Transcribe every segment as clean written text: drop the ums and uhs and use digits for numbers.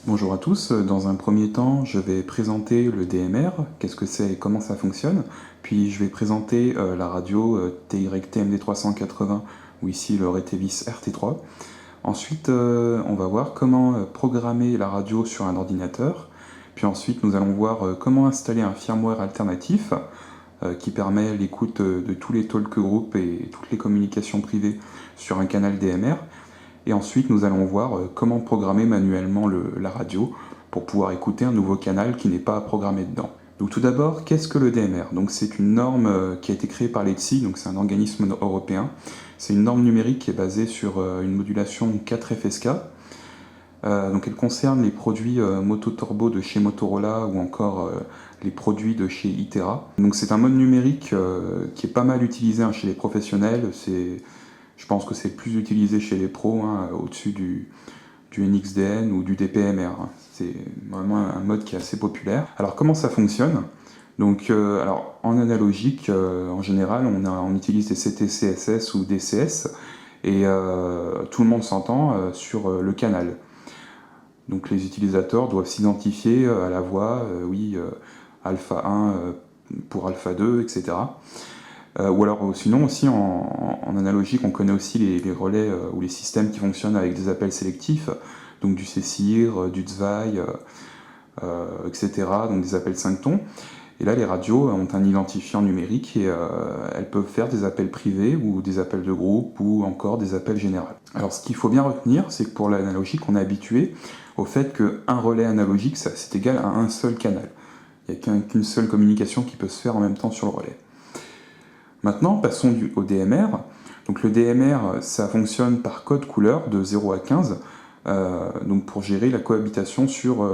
Bonjour à tous, dans un premier temps je vais présenter le DMR, qu'est-ce que c'est et comment ça fonctionne, puis je vais présenter la radio TYT-MD380 ou ici le Retevis RT3. Ensuite on va voir comment programmer la radio sur un ordinateur, puis ensuite nous allons voir comment installer un firmware alternatif qui permet l'écoute de tous les talk groups et toutes les communications privées sur un canal DMR. Et ensuite, nous allons voir comment programmer manuellement la radio pour pouvoir écouter un nouveau canal qui n'est pas à programmer dedans. Donc tout d'abord, qu'est-ce que le DMR? Donc c'est une norme qui a été créée par l'ETSI, donc c'est un organisme européen. C'est une norme numérique qui est basée sur une modulation 4 FSK. Donc elle concerne les produits Moto Turbo de chez Motorola ou encore les produits de chez Itera. Donc c'est un mode numérique qui est pas mal utilisé chez les professionnels. Je pense que c'est le plus utilisé chez les pros, au-dessus du NXDN ou du DPMR. C'est vraiment un mode qui est assez populaire. Alors comment ça fonctionne? Donc, alors, en analogique, en général, on utilise des CT-CSS ou DCS et tout le monde s'entend sur le canal. Donc les utilisateurs doivent s'identifier à la voix, oui, alpha 1 pour alpha 2, etc. Ou alors sinon aussi en analogique, on connaît aussi les relais ou les systèmes qui fonctionnent avec des appels sélectifs, donc du CSIR, du ZWAI, etc., donc des appels 5 tons. Et là, les radios ont un identifiant numérique et elles peuvent faire des appels privés ou des appels de groupe ou encore des appels généraux. Alors ce qu'il faut bien retenir, c'est que pour l'analogique, on est habitué au fait qu'un relais analogique, c'est égal à un seul canal. Il n'y a qu'une seule communication qui peut se faire en même temps sur le relais. Maintenant, passons au DMR. Donc le DMR, ça fonctionne par code couleur de 0 à 15, donc pour gérer la cohabitation sur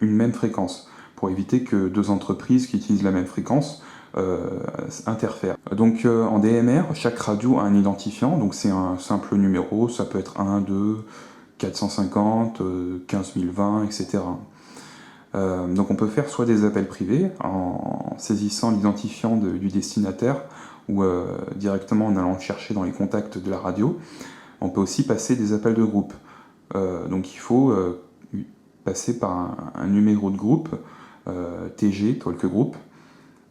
une même fréquence, pour éviter que deux entreprises qui utilisent la même fréquence interfèrent. Donc en DMR, chaque radio a un identifiant, donc c'est un simple numéro, ça peut être 1, 2, 450, 15020, etc. Donc on peut faire soit des appels privés en saisissant l'identifiant du destinataire ou directement en allant le chercher dans les contacts de la radio. On peut aussi passer des appels de groupe. Donc il faut passer par un numéro de groupe, TG, Talk Group.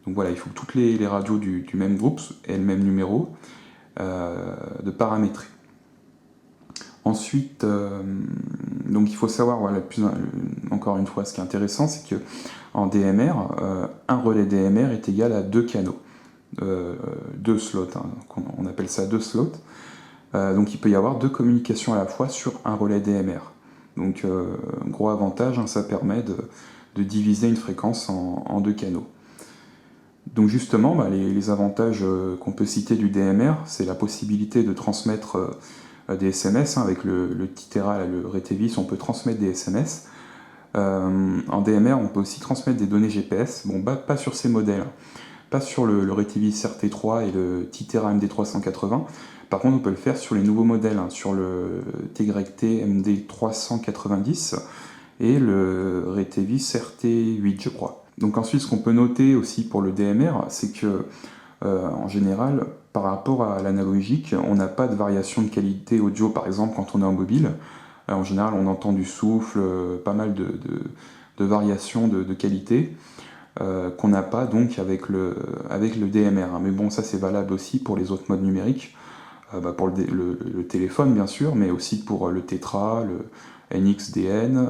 Donc voilà, il faut que toutes les radios du même groupe aient le même numéro de paramétrer. Ensuite, donc il faut savoir, voilà, encore une fois, ce qui est intéressant, c'est que en DMR, un relais DMR est égal à 2 canaux, 2 slots, on appelle ça 2 slots. Donc il peut y avoir 2 communications à la fois sur un relais DMR. Donc un gros avantage, ça permet de diviser une fréquence en 2 canaux. Donc justement, les avantages qu'on peut citer du DMR, c'est la possibilité de transmettre des SMS, avec le Titera, le Retevis, on peut transmettre des SMS. En DMR, on peut aussi transmettre des données GPS, bon, pas sur ces modèles, pas sur le Retevis RT3 et le Titera MD380. Par contre, on peut le faire sur les nouveaux modèles, sur le TYT MD390 et le Retevis RT8, je crois. Donc ensuite, ce qu'on peut noter aussi pour le DMR, c'est que en général, par rapport à l'analogique, on n'a pas de variation de qualité audio, par exemple, quand on est en mobile. En général, on entend du souffle, pas mal de variations de qualité qu'on n'a pas donc avec le DMR. Mais bon, ça c'est valable aussi pour les autres modes numériques, pour le téléphone bien sûr, mais aussi pour le Tetra, le NXDN,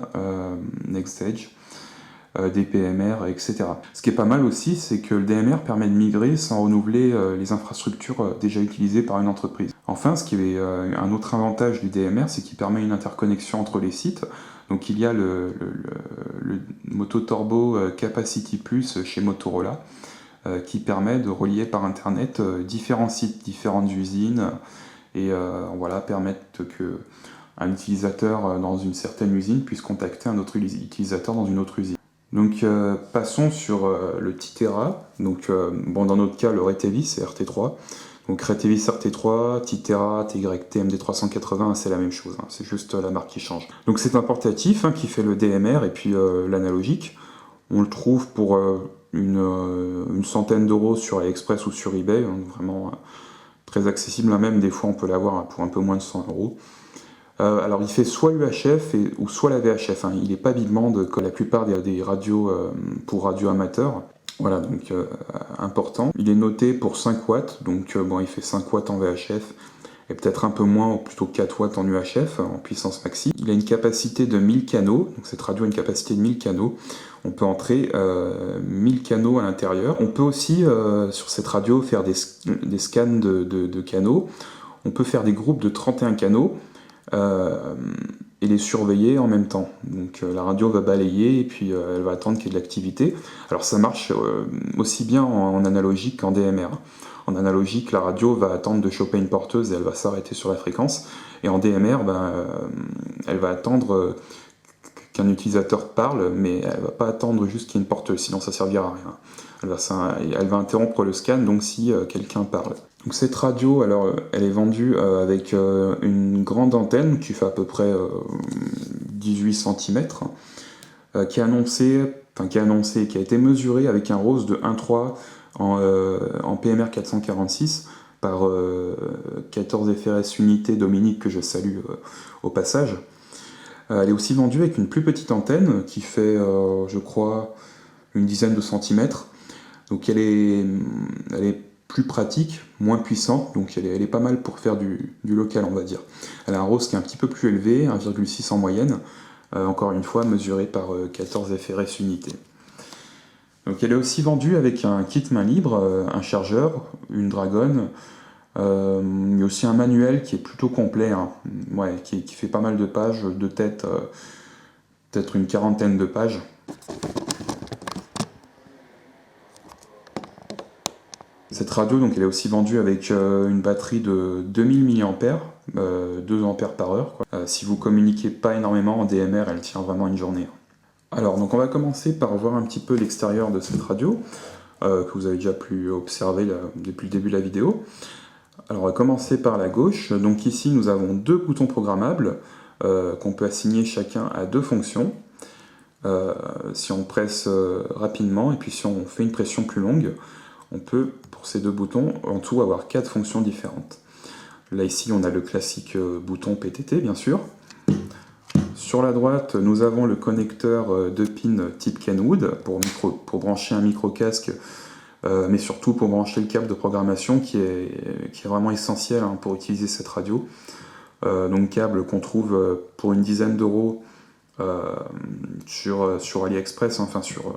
NextEdge, DPMR, etc. Ce qui est pas mal aussi, c'est que le DMR permet de migrer sans renouveler les infrastructures déjà utilisées par une entreprise. Enfin, ce qui est un autre avantage du DMR, c'est qu'il permet une interconnexion entre les sites. Donc il y a le Moto Turbo Capacity Plus chez Motorola, qui permet de relier par internet différents sites, différentes usines, et voilà, permettre que un utilisateur dans une certaine usine puisse contacter un autre utilisateur dans une autre usine. Donc passons sur le Titera, donc bon, dans notre cas le Retevis et RT3. Donc Retevis RT3, Titera, TYT MD380, c'est la même chose, c'est juste la marque qui change. Donc c'est un portatif qui fait le DMR et puis l'analogique. On le trouve pour une centaine d'euros sur AliExpress ou sur eBay, vraiment très accessible, même des fois on peut l'avoir pour un peu moins de 100 euros. Alors il fait soit UHF ou soit la VHF, hein. Il n'est pas big band comme la plupart des radios pour radio amateurs. Voilà, donc important. Il est noté pour 5 watts, donc bon, il fait 5 watts en VHF et peut-être un peu moins, ou plutôt 4 watts en UHF, en puissance maxi. Il a une capacité de 1000 canaux, donc cette radio a une capacité de 1000 canaux. On peut entrer 1000 canaux à l'intérieur. On peut aussi, sur cette radio, faire des scans de canaux. On peut faire des groupes de 31 canaux et les surveiller en même temps. Donc la radio va balayer et puis elle va attendre qu'il y ait de l'activité. Alors ça marche aussi bien en analogique qu'en DMR. En analogique, la radio va attendre de choper une porteuse et elle va s'arrêter sur la fréquence. Et en DMR, elle va attendre qu'un utilisateur parle, mais elle va pas attendre juste qu'il y ait une porteuse, sinon ça servira à rien. Elle va interrompre le scan, donc si quelqu'un parle. Donc cette radio, alors, elle est vendue avec une grande antenne qui fait à peu près 18 cm, qui a été mesurée avec un ROS de 1.3 en PMR 446 par 14 FRS unités Dominique, que je salue au passage. Elle est aussi vendue avec une plus petite antenne qui fait, je crois, une dizaine de centimètres. Donc elle est plus pratique, moins puissante, donc elle est pas mal pour faire du local, on va dire. Elle a un ROS qui est un petit peu plus élevé, 1,6 en moyenne, encore une fois mesuré par 14 FRS unités. Donc elle est aussi vendue avec un kit main libre, un chargeur, une Dragon. Il y a aussi un manuel qui est plutôt complet, hein. Ouais, qui fait pas mal de pages, de tête, peut-être une quarantaine de pages. Cette radio, donc, elle est aussi vendue avec une batterie de 2000 mAh, 2 ampères par heure, quoi. Si vous communiquez pas énormément en DMR, elle tient vraiment une journée. Alors, donc on va commencer par voir un petit peu l'extérieur de cette radio, que vous avez déjà pu observer depuis le début de la vidéo. Alors on va commencer par la gauche. Donc ici nous avons 2 boutons programmables qu'on peut assigner chacun à 2 fonctions. Si on presse rapidement et puis si on fait une pression plus longue, on peut, pour ces 2 boutons, en tout avoir 4 fonctions différentes. Là ici on a le classique bouton PTT bien sûr. Sur la droite nous avons le connecteur 2 pins type Kenwood pour brancher un micro-casque, mais surtout pour brancher le câble de programmation qui est vraiment essentiel, hein, pour utiliser cette radio. Donc câble qu'on trouve pour une dizaine d'euros sur AliExpress, enfin sur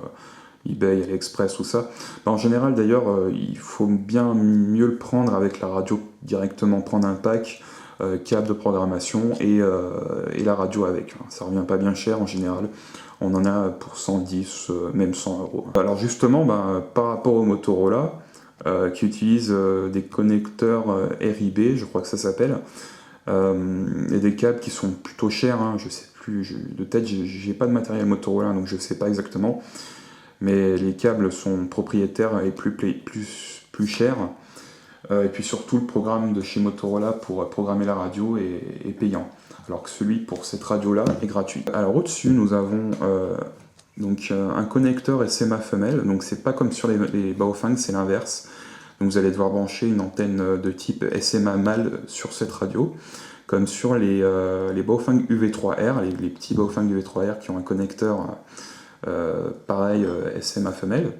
eBay, AliExpress, tout ça. En général d'ailleurs, il faut bien mieux le prendre avec la radio directement, prendre un pack, câble de programmation et la radio avec. Ça revient pas bien cher en général. On en a pour 110, même 100 euros. Alors justement, par rapport au Motorola, qui utilise des connecteurs RIB, je crois que ça s'appelle, et des câbles qui sont plutôt chers, hein, je sais plus, de tête, j'ai pas de matériel Motorola, donc je sais pas exactement, mais les câbles sont propriétaires et plus chers. Et puis surtout, le programme de chez Motorola pour programmer la radio est payant, alors que celui pour cette radio-là est gratuit. Alors au-dessus, nous avons un connecteur SMA femelle, donc c'est pas comme sur les Baofeng, c'est l'inverse. Donc vous allez devoir brancher une antenne de type SMA mâle sur cette radio, comme sur les Baofeng UV3R, les petits Baofeng UV3R qui ont un connecteur pareil SMA femelle.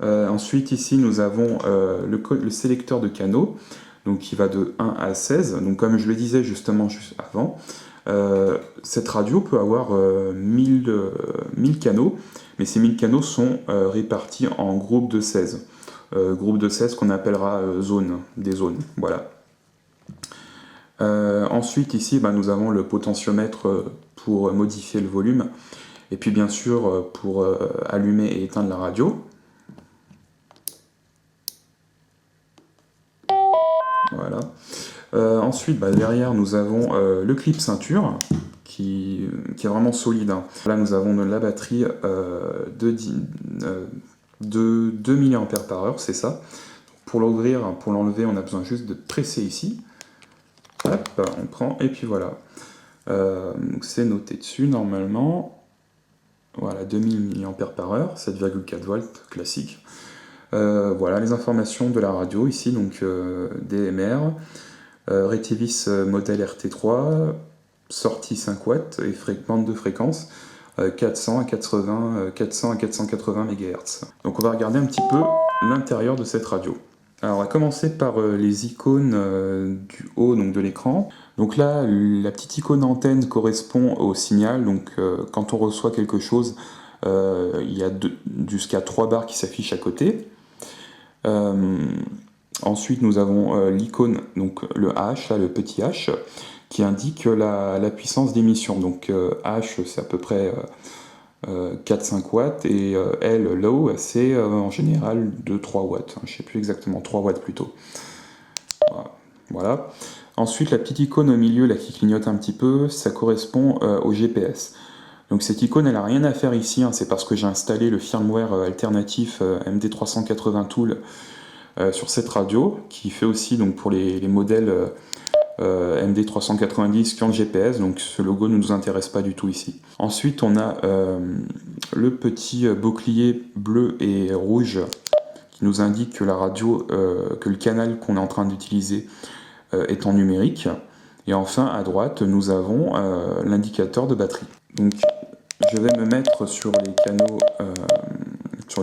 Ensuite ici nous avons le sélecteur de canaux, donc qui va de 1 à 16. Donc comme je le disais justement juste avant, cette radio peut avoir 1000 canaux, mais ces 1000 canaux sont répartis en groupes de 16. Groupe de 16 qu'on appellera des zones. Voilà. Ensuite ici nous avons le potentiomètre pour modifier le volume, et puis bien sûr pour allumer et éteindre la radio. Voilà. Ensuite, derrière, nous avons le clip ceinture qui est vraiment solide, hein. Là, nous avons la batterie de 2 mAh, c'est ça. Pour l'ouvrir, pour l'enlever, on a besoin juste de presser ici. Hop, on prend, et puis voilà. C'est noté dessus, normalement. Voilà, 2000 mAh, 7,4 volts, classique. Voilà les informations de la radio ici, donc DMR. Retevis modèle RT3, sortie 5 watts et bande de fréquence 400 à 480 MHz. Donc on va regarder un petit peu l'intérieur de cette radio. Alors on va commencer par les icônes du haut donc de l'écran. Donc là, la petite icône antenne correspond au signal. Donc quand on reçoit quelque chose, il y a jusqu'à 3 barres qui s'affichent à côté. Ensuite, nous avons l'icône, donc le H, là, le petit H, qui indique la puissance d'émission. Donc H, c'est à peu près 4-5 watts, et L, low, c'est en général 2-3 watts. Je ne sais plus exactement, 3 watts plutôt. Voilà. Ensuite, la petite icône au milieu, là, qui clignote un petit peu, ça correspond au GPS. Donc cette icône, elle n'a rien à faire ici, hein, c'est parce que j'ai installé le firmware alternatif MD380 Tool sur cette radio, qui fait aussi donc, pour les modèles MD390 qui ont le GPS, donc ce logo ne nous intéresse pas du tout ici. Ensuite, on a le petit bouclier bleu et rouge qui nous indique que la radio, que le canal qu'on est en train d'utiliser est en numérique. Et enfin, à droite, nous avons l'indicateur de batterie. Donc, je vais me mettre sur les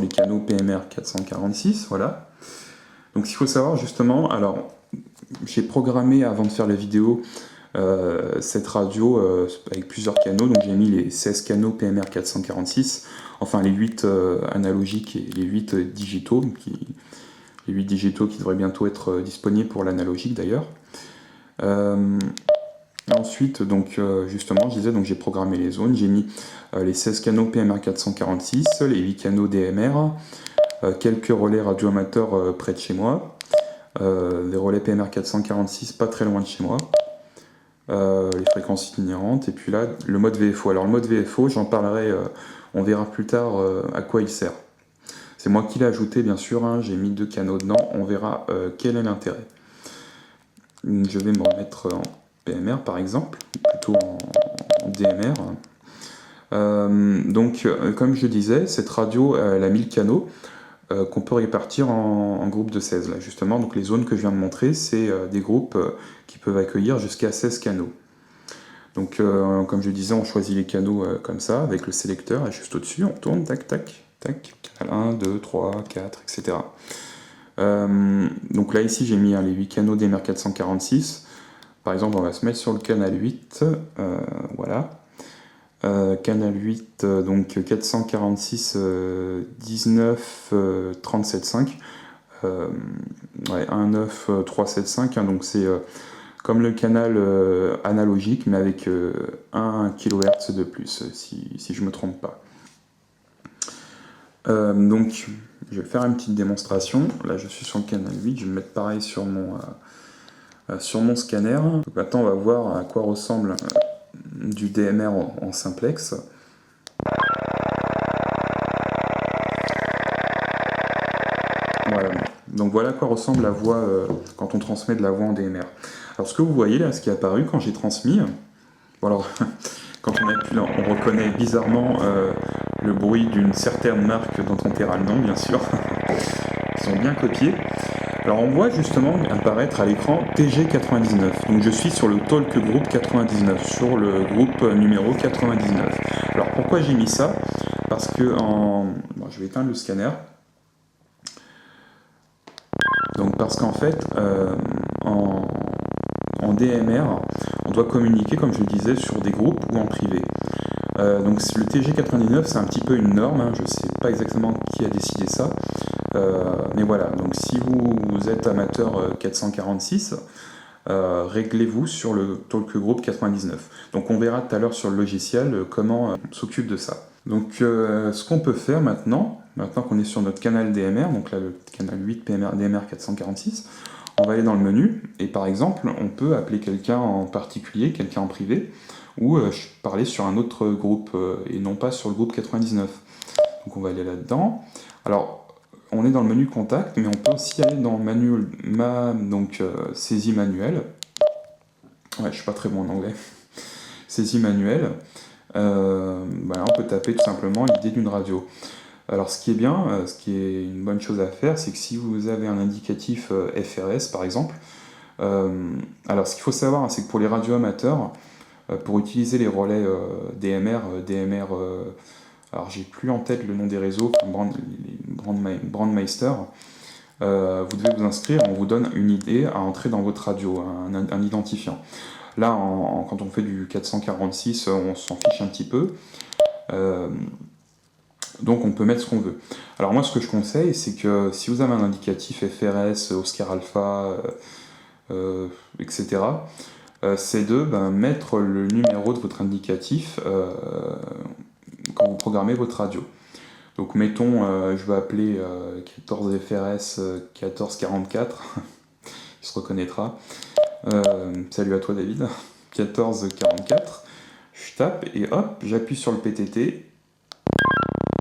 canaux PMR 446, voilà. Donc, il faut savoir justement, alors, j'ai programmé avant de faire la vidéo cette radio avec plusieurs canaux, donc j'ai mis les 16 canaux PMR 446, enfin les 8 analogiques et les 8 digitaux, les 8 digitaux qui devraient bientôt être disponibles pour l'analogique d'ailleurs. Ensuite, donc, justement, je disais, donc j'ai programmé les zones, j'ai mis les 16 canaux PMR 446, les 8 canaux DMR, quelques relais radioamateurs près de chez moi, des relais PMR 446 pas très loin de chez moi, les fréquences itinérante, et puis là, le mode VFO. Alors le mode VFO, j'en parlerai, on verra plus tard à quoi il sert. C'est moi qui l'ai ajouté, bien sûr, hein, j'ai mis 2 canaux dedans, on verra quel est l'intérêt. Je vais me remettre en PMR par exemple, plutôt en DMR. Donc, comme je disais, cette radio, elle a 1000 canaux qu'on peut répartir en groupes de 16. Là, justement, donc les zones que je viens de montrer, c'est des groupes qui peuvent accueillir jusqu'à 16 canaux. Donc, comme je disais, on choisit les canaux comme ça, avec le sélecteur, et juste au-dessus, on tourne, tac, tac, tac, canal 1, 2, 3, 4, etc. Donc là, ici, j'ai mis les 8 canaux DMR 446. Par exemple, on va se mettre sur le canal 8, voilà. Canal 8, donc 446 19 37 5, ouais, 19375, hein, donc c'est comme le canal analogique, mais avec 1 kHz de plus, si je ne me trompe pas. Donc, je vais faire une petite démonstration. Là, je suis sur le canal 8, je vais me mettre pareil sur mon scanner. Donc, maintenant, on va voir à quoi ressemble du DMR en simplex. Voilà. Donc voilà à quoi ressemble la voix quand on transmet de la voix en DMR. Alors ce que vous voyez là, ce qui est apparu quand j'ai transmis, bon alors quand on appuie là, on reconnaît bizarrement le bruit d'une certaine marque dont on taira le nom bien sûr, qui sont bien copiés. Alors on voit justement apparaître à l'écran TG99, donc je suis sur le Talk Group 99, sur le groupe numéro 99. Alors pourquoi j'ai mis ça? Parce que bon, je vais éteindre le scanner. Donc parce qu'en fait, en DMR, on doit communiquer, comme je le disais, sur des groupes ou en privé. Donc le TG99, c'est un petit peu une norme, hein, je ne sais pas exactement qui a décidé ça, mais voilà, donc si vous êtes amateur 446, réglez-vous sur le Talk Group 99. Donc on verra tout à l'heure sur le logiciel comment on s'occupe de ça. Donc ce qu'on peut faire maintenant qu'on est sur notre canal DMR, donc là le canal 8 DMR 446, on va aller dans le menu, et par exemple, on peut appeler quelqu'un en particulier, quelqu'un en privé, ou parler sur un autre groupe, et non pas sur le groupe 99. Donc on va aller là-dedans. Alors, on est dans le menu contact, mais on peut aussi aller dans saisie manuelle. Ouais, je suis pas très bon en anglais. Saisie manuelle. Voilà, on peut taper tout simplement l'idée d'une radio. Alors ce qui est bien, ce qui est une bonne chose à faire, c'est que si vous avez un indicatif FRS par exemple, Alors ce qu'il faut savoir, hein, c'est que pour les radioamateurs, pour utiliser les relais DMR, alors j'ai plus en tête le nom des réseaux, Brandmeister, vous devez vous inscrire, on vous donne une idée à entrer dans votre radio, un identifiant. Là, quand on fait du 446, on s'en fiche un petit peu. Donc on peut mettre ce qu'on veut. Alors moi, ce que je conseille, c'est que si vous avez un indicatif FRS, Oscar Alpha, etc., c'est de mettre le numéro de votre indicatif quand vous programmez votre radio. Donc mettons, je vais appeler 14 FRS 1444, il se reconnaîtra. Salut à toi David, 1444. Je tape et hop, j'appuie sur le PTT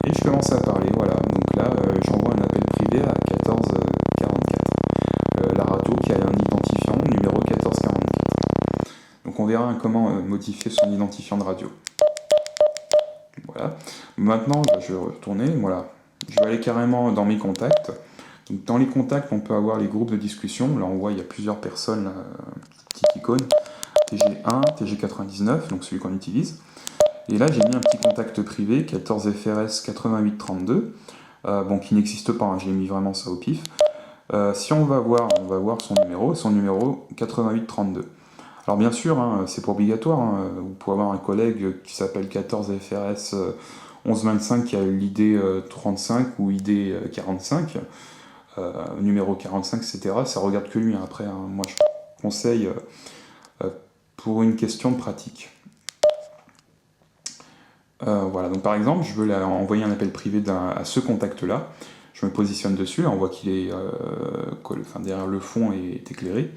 et je commence à parler. Voilà, donc là j'envoie un appel privé à 1444. La radio qui a un identifiant numéro 1444. Donc on verra comment modifier son identifiant de radio. Voilà. Maintenant, je vais retourner. Voilà. Je vais aller carrément dans mes contacts. Donc, dans les contacts, on peut avoir les groupes de discussion. Là, on voit il y a plusieurs personnes, là, petite icône. TG1, TG99, donc celui qu'on utilise. Et là, j'ai mis un petit contact privé, 14 FRS 8832, qui n'existe pas, hein, j'ai mis vraiment ça au pif. Si on va voir son numéro 8832. Alors bien sûr, hein, c'est pas obligatoire, hein, vous pouvez avoir un collègue qui s'appelle 14 FRS 1125 qui a l'ID 35 ou ID 45, numéro 45, etc. Ça regarde que lui, hein. Après, hein, moi je conseille pour une question de pratique. Voilà, donc par exemple, je veux envoyer un appel privé à ce contact-là. Je me positionne dessus, on voit qu'il est derrière le fond est éclairé.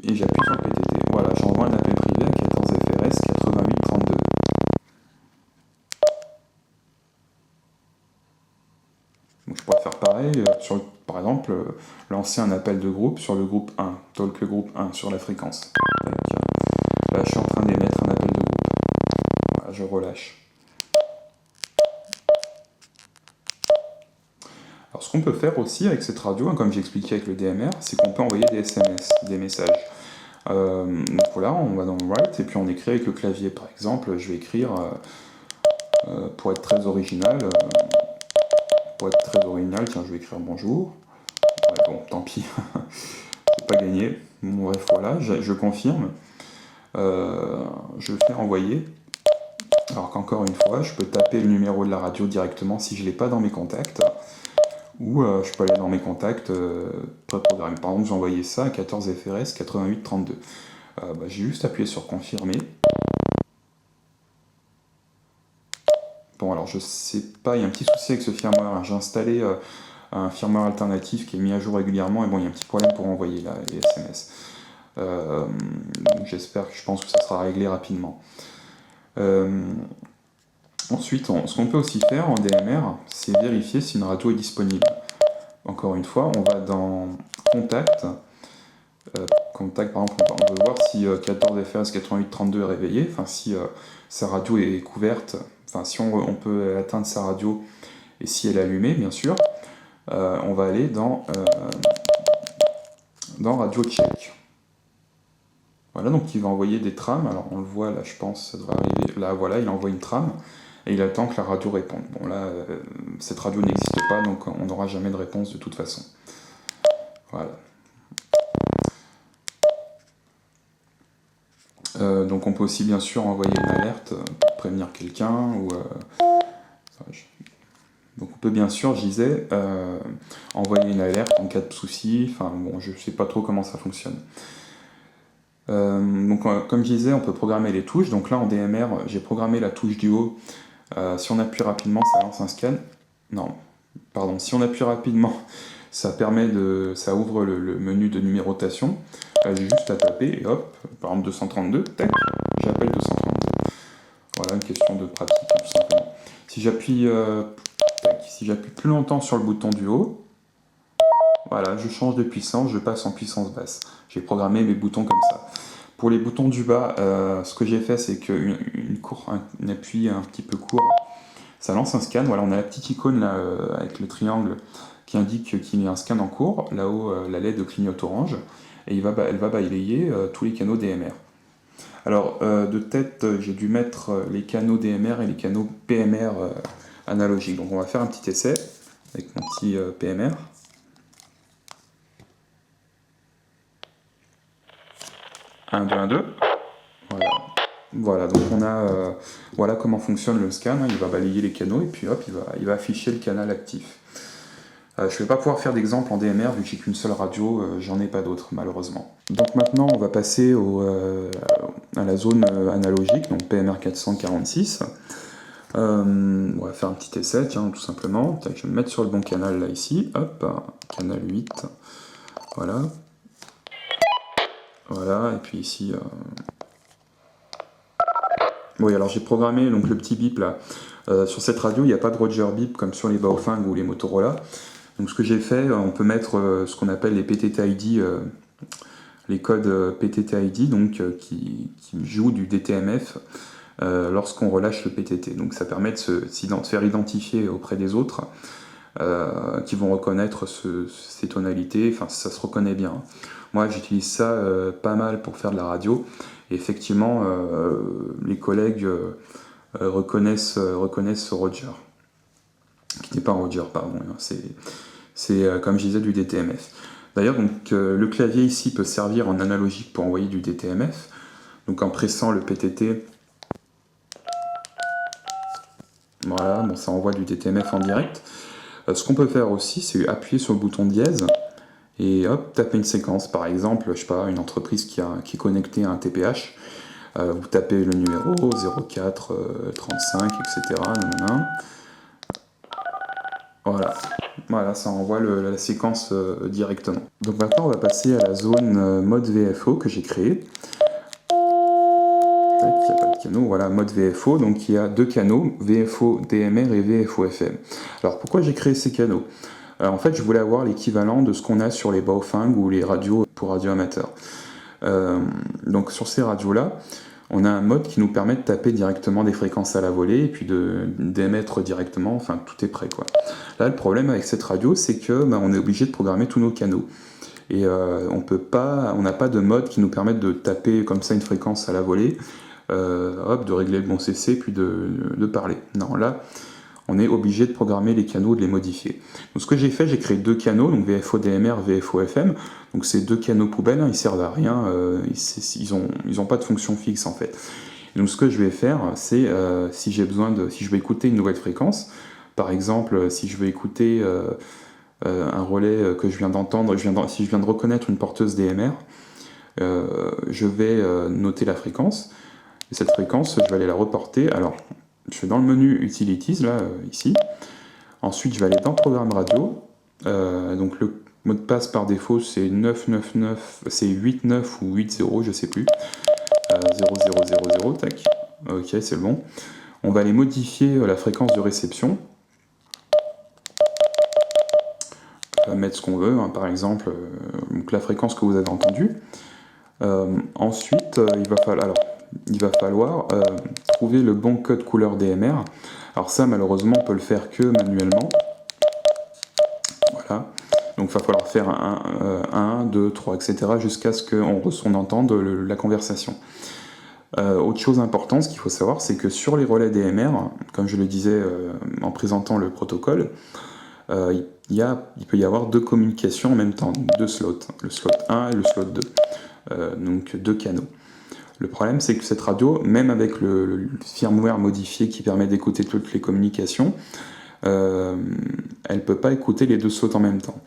Et j'appuie sur le PTT. Voilà, j'envoie un appel privé à 14 FRS 8832. Donc je pourrais faire pareil, par exemple, lancer un appel de groupe sur le groupe 1, talk le groupe 1 sur la fréquence. Là, je suis en train d'émettre un appel de groupe. Voilà, je relâche. Alors ce qu'on peut faire aussi avec cette radio, hein, comme j'ai expliqué avec le DMR, c'est qu'on peut envoyer des SMS, des messages. Donc voilà, on va dans le write et puis on écrit avec le clavier. Par exemple, je vais écrire pour être très original. Tiens, je vais écrire bonjour. Ouais, bon, tant pis, c'est pas gagné. Bon, bref, voilà, je confirme. Je fais envoyer. Alors qu'encore une fois, je peux taper le numéro de la radio directement si je ne l'ai pas dans mes contacts. Ou je peux aller dans mes contacts préprogrammés. Par exemple, j'ai envoyé ça à 14 FRS 8832. J'ai juste appuyé sur confirmer. Bon, alors je sais pas, il y a un petit souci avec ce firmware. Hein. J'ai installé un firmware alternatif qui est mis à jour régulièrement et bon, il y a un petit problème pour envoyer là, les SMS. Donc je pense que ça sera réglé rapidement. Ensuite, ce qu'on peut aussi faire en DMR, c'est vérifier si une radio est disponible. Encore une fois, on va dans Contact. Contact, par exemple, on veut voir si 14 FRS 8832 est réveillé, enfin si sa radio est couverte, enfin si on peut atteindre sa radio et si elle est allumée, bien sûr. On va aller dans Radio Check. Voilà, donc il va envoyer des trames. Alors on le voit là, je pense, ça devrait arriver. Là, voilà, il envoie une trame. Et il attend que la radio réponde. Bon là, cette radio n'existe pas, donc on n'aura jamais de réponse de toute façon. Voilà. Donc on peut aussi bien sûr envoyer une alerte pour prévenir quelqu'un. Donc on peut bien sûr, je disais, envoyer une alerte en cas de souci. Enfin bon, je ne sais pas trop comment ça fonctionne. Donc comme je disais, on peut programmer les touches. Donc là en DMR, j'ai programmé la touche du haut. Si on appuie rapidement, ça lance un scan. Non, pardon, si on appuie rapidement, ça ouvre le menu de numérotation. Là, j'ai juste à taper et hop, par exemple 232, tac, j'appelle 232. Voilà, une question de pratique, tout simplement. Si j'appuie plus longtemps sur le bouton du haut, voilà, je change de puissance, je passe en puissance basse. J'ai programmé mes boutons comme ça. Pour les boutons du bas, ce que j'ai fait, c'est qu'un appui un petit peu court, ça lance un scan. Voilà, on a la petite icône là, avec le triangle qui indique qu'il y a un scan en cours. Là-haut, la LED clignote orange. et elle va balayer tous les canaux DMR. Alors, de tête, j'ai dû mettre les canaux DMR et les canaux PMR analogiques. Donc, on va faire un petit essai avec mon petit PMR. Un, deux, un, deux. Voilà. Voilà, donc on a, voilà comment fonctionne le scan. Il va balayer les canaux et puis hop, il va afficher le canal actif. Je ne vais pas pouvoir faire d'exemple en DMR vu que j'ai qu'une seule radio, j'en ai pas d'autres malheureusement. Donc maintenant on va passer à la zone analogique, donc PMR 446. On va faire un petit essai, tiens, tout simplement. Je vais me mettre sur le bon canal là ici, hop, canal 8, voilà. Voilà, et puis ici... Oui, alors j'ai programmé donc, le petit bip là. Sur cette radio, il n'y a pas de Roger bip comme sur les Baofeng ou les Motorola. Donc ce que j'ai fait, on peut mettre ce qu'on appelle les PTT-ID, les codes PTT-ID, donc qui jouent du DTMF lorsqu'on relâche le PTT. Donc ça permet de se faire identifier auprès des autres qui vont reconnaître ces tonalités. Enfin, ça se reconnaît bien. Moi, j'utilise ça pas mal pour faire de la radio. Et effectivement, les collègues reconnaissent ce Roger, qui n'est pas un Roger, pardon. C'est comme je disais, du DTMF. D'ailleurs, donc le clavier ici peut servir en analogique pour envoyer du DTMF. Donc en pressant le PTT, voilà, bon, ça envoie du DTMF en direct. Ce qu'on peut faire aussi, c'est appuyer sur le bouton dièse et hop, taper une séquence. Par exemple, je sais pas, une entreprise qui est connectée à un TPH. Vous tapez le numéro 04 35, etc. Voilà. Voilà, ça envoie la séquence directement. Donc maintenant, on va passer à la zone mode VFO que j'ai créée. Il n'y a pas de canaux, voilà, mode VFO, donc il y a deux canaux, VFO DMR et VFO FM. Alors pourquoi j'ai créé ces canaux? En fait, je voulais avoir l'équivalent de ce qu'on a sur les Baofeng ou les radios pour radio amateurs. Donc sur ces radios-là, on a un mode qui nous permet de taper directement des fréquences à la volée et puis d'émettre directement, enfin tout est prêt quoi. Là, le problème avec cette radio, c'est que on est obligé de programmer tous nos canaux. Et on n'a pas de mode qui nous permette de taper comme ça une fréquence à la volée, hop, de régler le bon CC puis de parler. Non, là, on est obligé de programmer les canaux, de les modifier. Donc ce que j'ai fait, j'ai créé deux canaux, donc VFO DMR, VFO FM. Donc ces deux canaux poubelles, ils servent à rien, ils ont pas de fonction fixe en fait. Et donc ce que je vais faire, c'est si je veux écouter une nouvelle fréquence, par exemple si je veux écouter un relais que je viens d'entendre, si je viens de reconnaître une porteuse DMR, je vais noter la fréquence. Et cette fréquence, je vais aller la reporter. Alors, je vais dans le menu Utilities, là, ici. Ensuite, je vais aller dans Programme Radio. Donc, le mot de passe par défaut, c'est 999, c'est 89 ou 80, je sais plus. 0000, tac. Ok, c'est bon. On va aller modifier la fréquence de réception. On va mettre ce qu'on veut, hein, par exemple, donc la fréquence que vous avez entendue. Ensuite, il va falloir trouver le bon code couleur DMR. Alors ça, malheureusement, on peut le faire que manuellement. Voilà. Donc il va falloir faire 1, 2, 3, etc. jusqu'à ce qu'on entende la conversation. Autre chose importante, ce qu'il faut savoir, c'est que sur les relais DMR, comme je le disais en présentant le protocole, il peut y avoir deux communications en même temps, deux slots, le slot 1 et le slot 2, donc deux canaux. Le problème, c'est que cette radio, même avec le firmware modifié qui permet d'écouter toutes les communications, elle ne peut pas écouter les deux slots en même temps.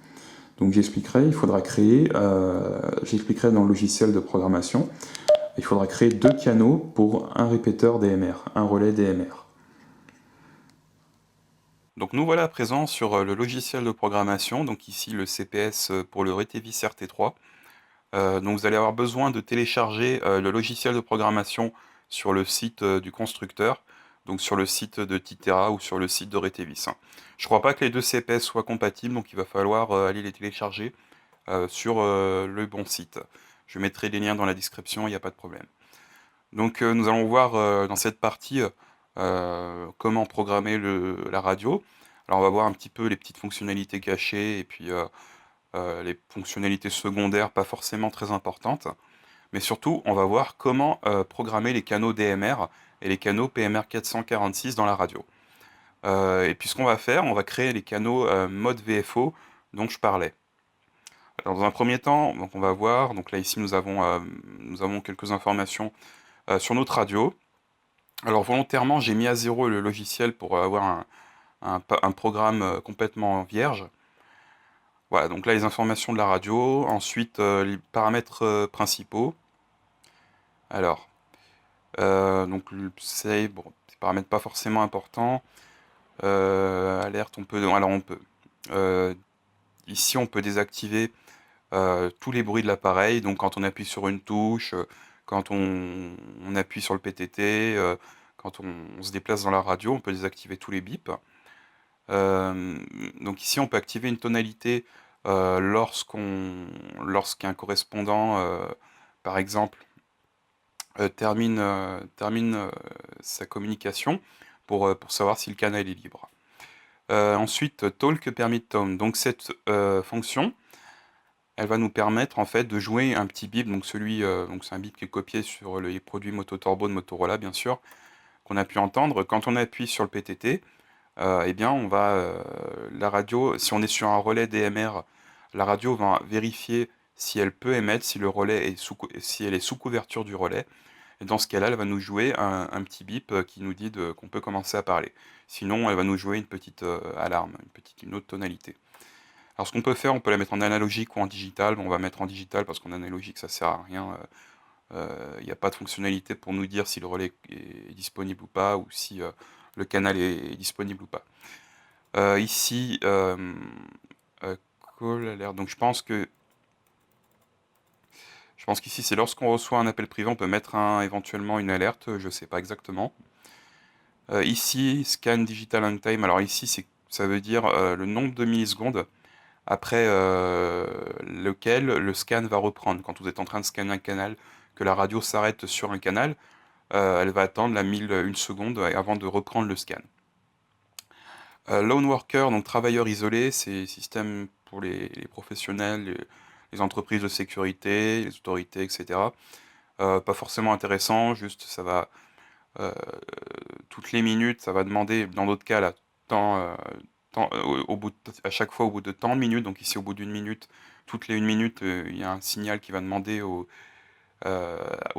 Donc j'expliquerai dans le logiciel de programmation, il faudra créer deux canaux pour un répéteur DMR, un relais DMR. Donc nous voilà à présent sur le logiciel de programmation, donc ici le CPS pour le Retevis RT3. Donc vous allez avoir besoin de télécharger le logiciel de programmation sur le site du constructeur, donc sur le site de Titera ou sur le site de Retevis. Je ne crois pas que les deux CPS soient compatibles, donc il va falloir aller les télécharger sur le bon site. Je mettrai les liens dans la description, il n'y a pas de problème. Donc nous allons voir dans cette partie comment programmer la radio. Alors on va voir un petit peu les petites fonctionnalités cachées et puis les fonctionnalités secondaires pas forcément très importantes. Mais surtout, on va voir comment programmer les canaux DMR et les canaux PMR 446 dans la radio. Et puis ce qu'on va faire, on va créer les canaux mode VFO dont je parlais. Alors, dans un premier temps, donc on va voir, donc là ici nous avons quelques informations sur notre radio. Alors volontairement j'ai mis à zéro le logiciel pour avoir un programme complètement vierge. Voilà, donc là les informations de la radio, ensuite les paramètres principaux. Alors, donc c'est bon, ces paramètres pas forcément importants. Alerte, on peut. euh, Ici on peut désactiver tous les bruits de l'appareil. Donc quand on appuie sur une touche, quand on appuie sur le PTT, quand on se déplace dans la radio, on peut désactiver tous les bips. Euh, donc ici, on peut activer une tonalité lorsqu'un correspondant, par exemple, termine sa communication pour savoir si le canal est libre. Ensuite, Talk Permit Tone. Donc cette fonction, elle va nous permettre en fait de jouer un petit bip. Donc c'est un bip qui est copié sur les produits Moto Turbo de Motorola, bien sûr, qu'on a pu entendre. Quand on appuie sur le PTT, eh bien, la radio, si on est sur un relais DMR, la radio va vérifier si elle peut émettre, si elle est sous couverture du relais. Et dans ce cas-là, elle va nous jouer un petit bip qui nous dit qu'on peut commencer à parler. Sinon, elle va nous jouer une petite alarme, une autre tonalité. Alors, ce qu'on peut faire, on peut la mettre en analogique ou en digital. Bon, on va mettre en digital parce qu'en analogique, ça sert à rien. Il n'y a pas de fonctionnalité pour nous dire si le relais est disponible ou pas, ou si le canal est disponible ou pas. Ici, call alert. Donc je pense qu'ici c'est lorsqu'on reçoit un appel privé, on peut mettre éventuellement une alerte, je ne sais pas exactement. Ici, scan digital on time. Alors ici, ça veut dire le nombre de millisecondes après lequel le scan va reprendre. Quand vous êtes en train de scanner un canal, que la radio s'arrête sur un canal, elle va attendre une seconde avant de reprendre le scan. Lone worker, donc travailleur isolé, c'est système pour les professionnels, les entreprises de sécurité, les autorités, etc. Pas forcément intéressant, juste ça va euh, toutes les minutes, ça va demander, dans d'autres cas, là, à chaque fois au bout de tant de minutes, donc ici au bout d'une minute, toutes les 1 minute, il y a un signal qui va demander au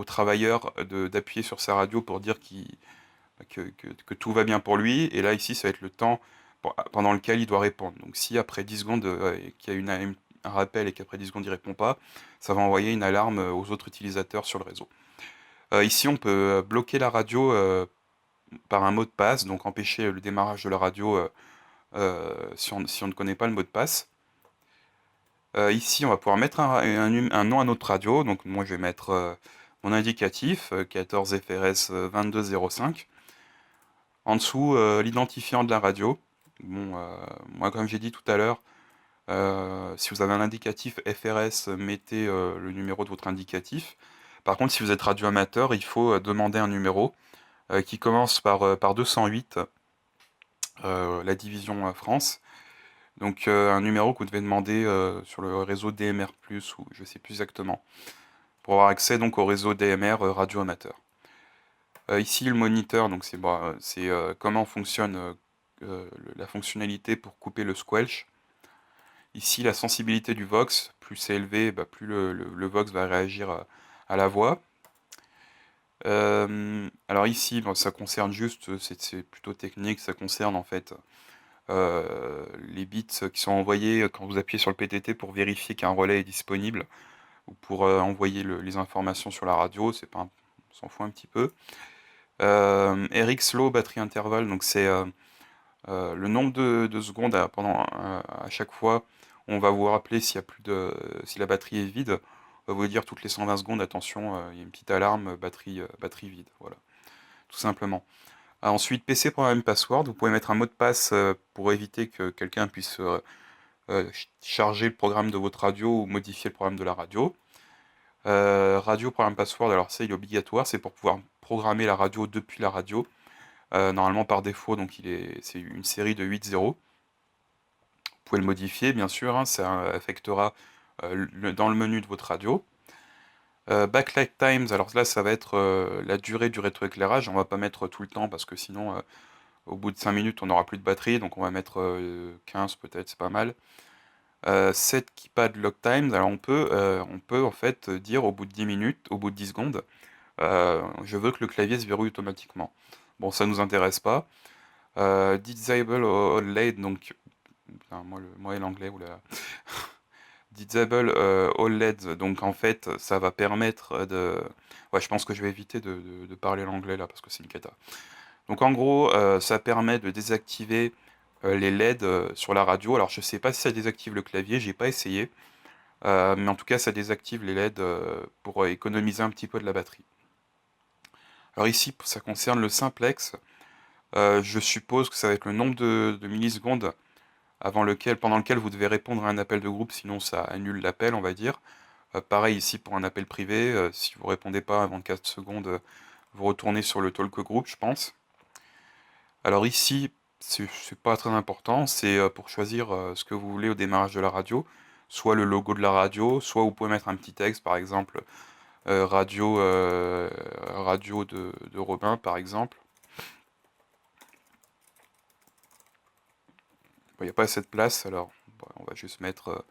travailleur d'appuyer sur sa radio pour dire que tout va bien pour lui, et là ici ça va être le temps pendant lequel il doit répondre. Donc si après 10 secondes qu'il y a un rappel et qu'après 10 secondes il répond pas, ça va envoyer une alarme aux autres utilisateurs sur le réseau. Ici on peut bloquer la radio par un mot de passe, donc empêcher le démarrage de la radio si on ne connaît pas le mot de passe. Ici on va pouvoir mettre un nom à notre radio, donc moi je vais mettre mon indicatif 14 FRS 2205. En dessous, l'identifiant de la radio. Bon, moi, comme j'ai dit tout à l'heure, si vous avez un indicatif FRS, mettez le numéro de votre indicatif. Par contre, si vous êtes radio amateur, il faut demander un numéro qui commence par 208, la division France. Donc, un numéro que vous devez demander sur le réseau DMR+, ou je ne sais plus exactement, pour avoir accès donc au réseau DMR radio amateur. Ici, le moniteur, donc c'est comment fonctionne la fonctionnalité pour couper le squelch. Ici, la sensibilité du Vox, plus c'est élevé, plus le Vox va réagir à la voix. Alors ici, ça concerne juste, c'est plutôt technique, ça concerne en fait les bits qui sont envoyés quand vous appuyez sur le PTT pour vérifier qu'un relais est disponible, ou pour envoyer les informations sur la radio, on s'en fout un petit peu. RX Slow Battery Interval, donc c'est le nombre de secondes à chaque fois. On va vous rappeler si la batterie est vide. On va vous dire toutes les 120 secondes, attention, il y a une petite alarme, batterie vide. Voilà, tout simplement. Ensuite, PC Programme Password, vous pouvez mettre un mot de passe pour éviter que quelqu'un puisse charger le programme de votre radio ou modifier le programme de la radio. Radio Programme Password, alors ça il est obligatoire, c'est pour pouvoir programmer la radio depuis la radio. Normalement par défaut, donc c'est une série de 8 zéros. pouvez le modifier, bien sûr, hein, ça affectera dans le menu de votre radio. Backlight times, alors là, ça va être la durée du rétroéclairage. On va pas mettre tout le temps parce que sinon, au bout de 5 minutes, on n'aura plus de batterie. Donc on va mettre 15 peut-être, c'est pas mal. Set keypad lock times, alors on peut en fait dire au bout de 10 minutes, au bout de 10 secondes, je veux que le clavier se verrouille automatiquement. Bon, ça nous intéresse pas. Disable all LED, donc putain, moi et l'anglais, oula. Disable all LED, donc en fait, ça va permettre de. Ouais, je pense que je vais éviter de parler l'anglais là parce que c'est une cata. Donc en gros, ça permet de désactiver les LED sur la radio. Alors je sais pas si ça désactive le clavier, j'ai pas essayé. Mais en tout cas, ça désactive les LED pour économiser un petit peu de la batterie. Alors ici, ça concerne le simplex. Je suppose que ça va être le nombre de millisecondes pendant lequel vous devez répondre à un appel de groupe, sinon ça annule l'appel, on va dire. Pareil ici pour un appel privé, si vous répondez pas avant 4 secondes, vous retournez sur le talk group, je pense. Alors ici, c'est pas très important, c'est pour choisir ce que vous voulez au démarrage de la radio, soit le logo de la radio, soit vous pouvez mettre un petit texte, par exemple radio de Robin, par exemple. Il n'y a pas assez de place, alors bon, on va juste mettre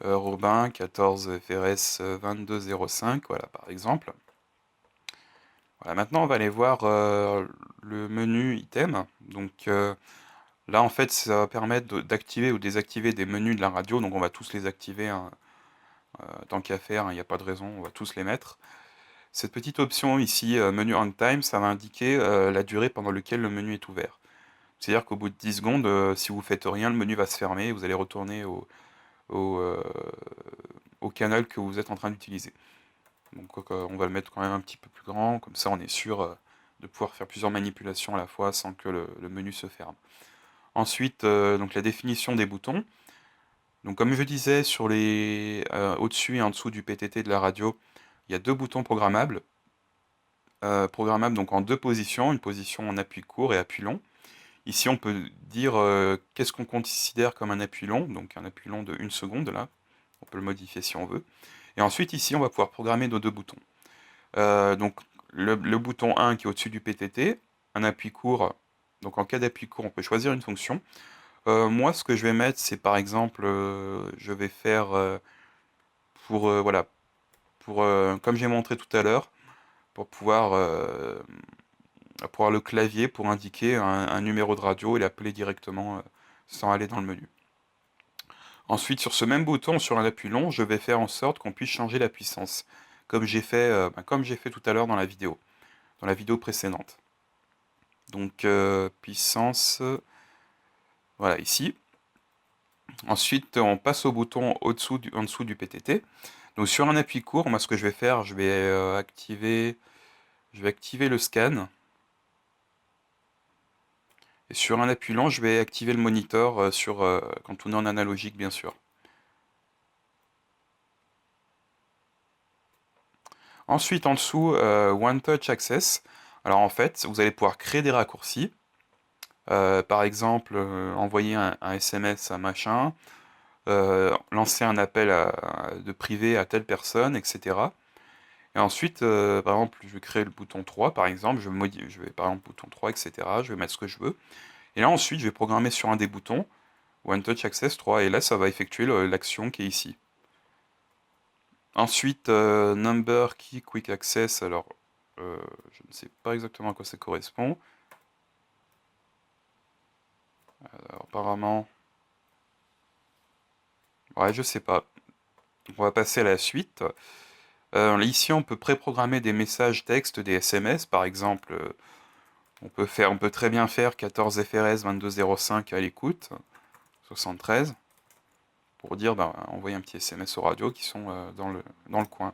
Robin 14 FRS 2205, voilà, par exemple. Voilà, maintenant on va aller voir le menu item. Donc là, en fait, ça va permettre d'activer ou désactiver des menus de la radio. Donc on va tous les activer, hein. Tant qu'à faire, il n'y a pas de raison, on va tous les mettre. Cette petite option ici, menu on time, ça va indiquer la durée pendant laquelle le menu est ouvert. C'est-à-dire qu'au bout de 10 secondes, si vous faites rien, le menu va se fermer et vous allez retourner au, euh, au canal que vous êtes en train d'utiliser. Donc on va le mettre quand même un petit peu plus grand, comme ça on est sûr de pouvoir faire plusieurs manipulations à la fois sans que le menu se ferme. Ensuite, donc la définition des boutons. Donc comme je disais, sur les au-dessus et en dessous du PTT de la radio, il y a deux boutons programmables. Programmables donc en deux positions, une position en appui court et appui long. Ici, on peut dire qu'est-ce qu'on considère comme un appui long, donc un appui long de 1 seconde là. On peut le modifier si on veut. Et ensuite, ici, on va pouvoir programmer nos deux boutons. Donc le bouton 1 qui est au-dessus du PTT, un appui court. Donc en cas d'appui court, on peut choisir une fonction. Moi, ce que je vais mettre, c'est par exemple, je vais faire voilà, comme j'ai montré tout à l'heure, pour pouvoir le clavier pour indiquer un numéro de radio et l'appeler directement sans aller dans le menu. Ensuite, sur ce même bouton, sur un appui long, je vais faire en sorte qu'on puisse changer la puissance, comme j'ai fait tout à l'heure dans la vidéo précédente. Donc puissance, voilà ici. Ensuite, on passe au bouton en dessous du PTT. Donc sur un appui court, moi ce que je vais faire, je vais activer le scan. Et sur un appui long, je vais activer le monitor quand on est en analogique, bien sûr. Ensuite, en dessous, One Touch Access. Alors en fait, vous allez pouvoir créer des raccourcis. Par exemple, envoyer un SMS à machin, lancer un appel de privé à telle personne, etc. Et ensuite, par exemple, je vais créer le bouton 3, par exemple, je vais par exemple bouton 3, etc. Je vais mettre ce que je veux. Et là, ensuite, je vais programmer sur un des boutons, One Touch Access 3, et là, ça va effectuer l'action qui est ici. Ensuite, Number Key Quick Access, alors, je ne sais pas exactement à quoi ça correspond. Alors, apparemment... Ouais, je sais pas. On va passer à la suite. Ici, on peut préprogrammer des messages textes, des SMS, par exemple. On peut très bien faire 14 FRS 2205 à l'écoute, 73, pour dire, envoyer un petit SMS aux radios qui sont dans le coin.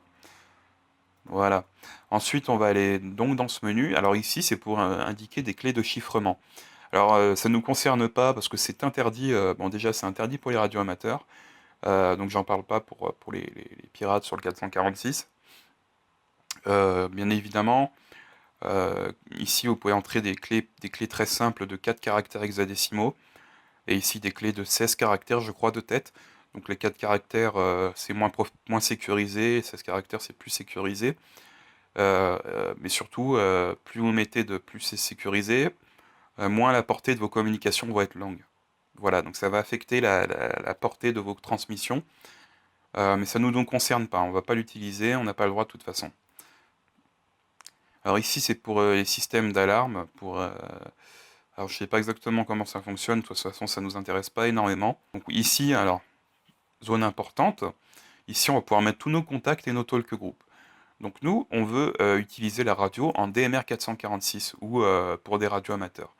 Voilà. Ensuite, on va aller donc dans ce menu. Alors ici, c'est pour indiquer des clés de chiffrement. Alors, ça ne nous concerne pas parce que c'est interdit. Bon, déjà, c'est interdit pour les radios amateurs. Donc, j'en parle pas pour les pirates sur le 446. Bien évidemment, ici, vous pouvez entrer des clés très simples de 4 caractères hexadécimaux. et ici des clés de 16 caractères, je crois, de tête. Donc les 4 caractères, c'est moins sécurisé, 16 caractères, c'est plus sécurisé. Mais surtout, plus vous mettez de plus c'est sécurisé, moins la portée de vos communications va être longue. Voilà, donc ça va affecter la portée de vos transmissions, mais ça ne nous concerne pas, on ne va pas l'utiliser, on n'a pas le droit de toute façon. Alors ici, c'est pour les systèmes d'alarme, alors je sais pas exactement comment ça fonctionne, de toute façon ça nous intéresse pas énormément. Donc ici, alors, zone importante, ici on va pouvoir mettre tous nos contacts et nos talk group. Donc nous, on veut utiliser la radio en DMR 446 ou pour des radios amateurs.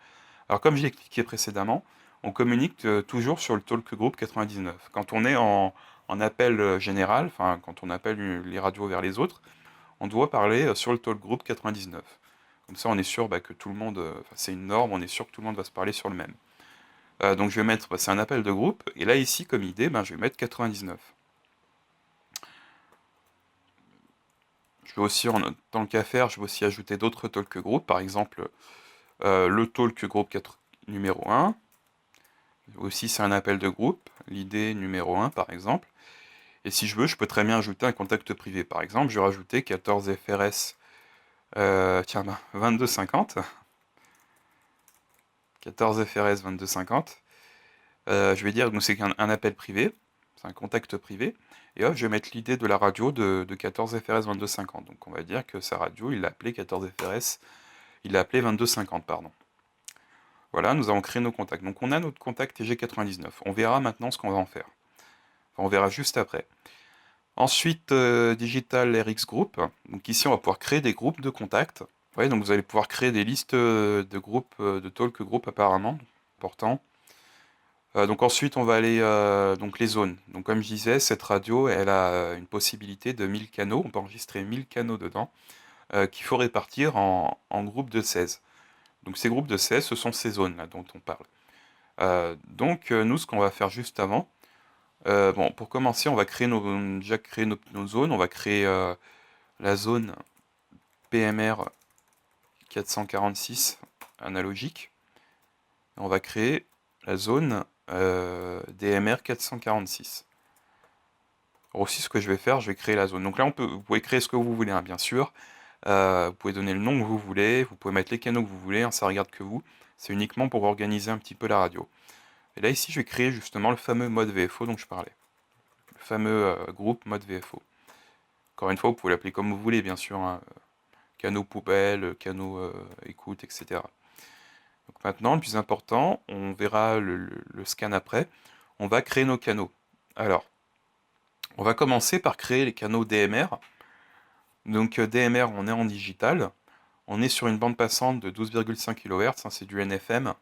Alors comme j'ai expliqué précédemment, on communique toujours sur le talk group 99. Quand on est en appel général, enfin quand on appelle les radios vers les autres, on doit parler sur le talk group 99. Comme ça, on est sûr que tout le monde, c'est une norme, on est sûr que tout le monde va se parler sur le même. Donc je vais mettre, c'est un appel de groupe, et là ici, comme idée, je vais mettre 99. Je vais aussi, tant le qu'à faire, je vais aussi ajouter d'autres talk group, par exemple le talk group numéro 1. Aussi, c'est un appel de groupe, l'idée numéro 1 par exemple. Et si je veux, je peux très bien ajouter un contact privé. Par exemple, je vais rajouter 14 FRS 2250. 14 FRS 2250. Je vais dire que c'est un appel privé, c'est un contact privé. Et hop, je vais mettre l'idée de la radio de 14 FRS 2250. Donc on va dire que sa radio, il l'a appelé 14 FRS, il l'a appelé 2250, pardon. Voilà, nous avons créé nos contacts. Donc on a notre contact TG99. On verra maintenant ce qu'on va en faire. Enfin, on verra juste après. Ensuite, Digital RX Group. Donc ici, on va pouvoir créer des groupes de contacts. Ouais, donc vous allez pouvoir créer des listes de groupes, de talk group apparemment. Important. Donc ensuite, on va aller donc les zones. Donc comme je disais, cette radio, elle a une possibilité de 1000 canaux. On peut enregistrer 1000 canaux dedans, qu'il faut répartir en groupes de 16. Donc ces groupes de 16, ce sont ces zones-là dont on parle. Donc nous, ce qu'on va faire juste avant, bon, pour commencer, on va déjà créer nos zones. On va créer la zone PMR 446 analogique. On va créer la zone DMR 446. Alors aussi, ce que je vais faire, je vais créer la zone. Donc là, vous pouvez créer ce que vous voulez, hein, bien sûr. Vous pouvez donner le nom que vous voulez, vous pouvez mettre les canaux que vous voulez, hein, ça regarde que vous. C'est uniquement pour organiser un petit peu la radio. Et là, ici, je vais créer justement le fameux mode VFO dont je parlais. Le fameux groupe mode VFO. Encore une fois, vous pouvez l'appeler comme vous voulez, bien sûr. Hein, canaux poubelle, canaux écoute, etc. Donc maintenant, le plus important, on verra le scan après, on va créer nos canaux. Alors, on va commencer par créer les canaux DMR. Donc DMR, on est en digital. On est sur une bande passante de 12,5 kHz, hein, c'est du NFM.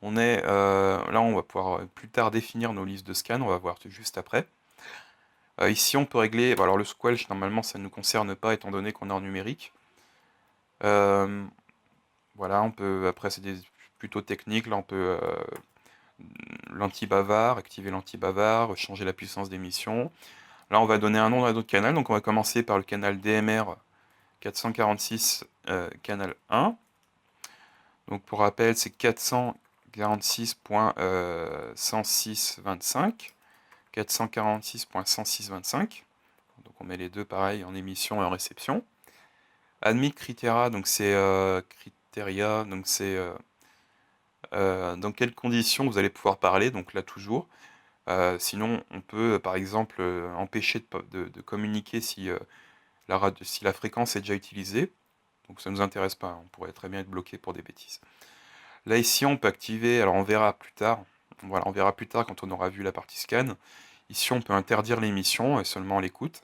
Là, on va pouvoir plus tard définir nos listes de scans, on va voir juste après. Ici, on peut régler, alors le squelch, normalement, ça ne nous concerne pas étant donné qu'on est en numérique. Voilà, après c'est plutôt technique, là on peut l'anti-bavard, activer l'anti-bavard, changer la puissance d'émission. Là on va donner un nom à notre canal, donc on va commencer par le canal DMR 446 canal 1. Donc pour rappel, c'est 446.106.25. 446.106.25. Donc on met les deux pareil en émission et en réception. Admit Criteria, donc c'est dans quelles conditions vous allez pouvoir parler, donc là toujours. Sinon, on peut par exemple empêcher de communiquer si la fréquence est déjà utilisée. Donc ça ne nous intéresse pas, on pourrait très bien être bloqué pour des bêtises. Là ici, on peut activer, alors on verra plus tard. Voilà, on verra plus tard quand on aura vu la partie scan. Ici, on peut interdire l'émission et seulement l'écoute.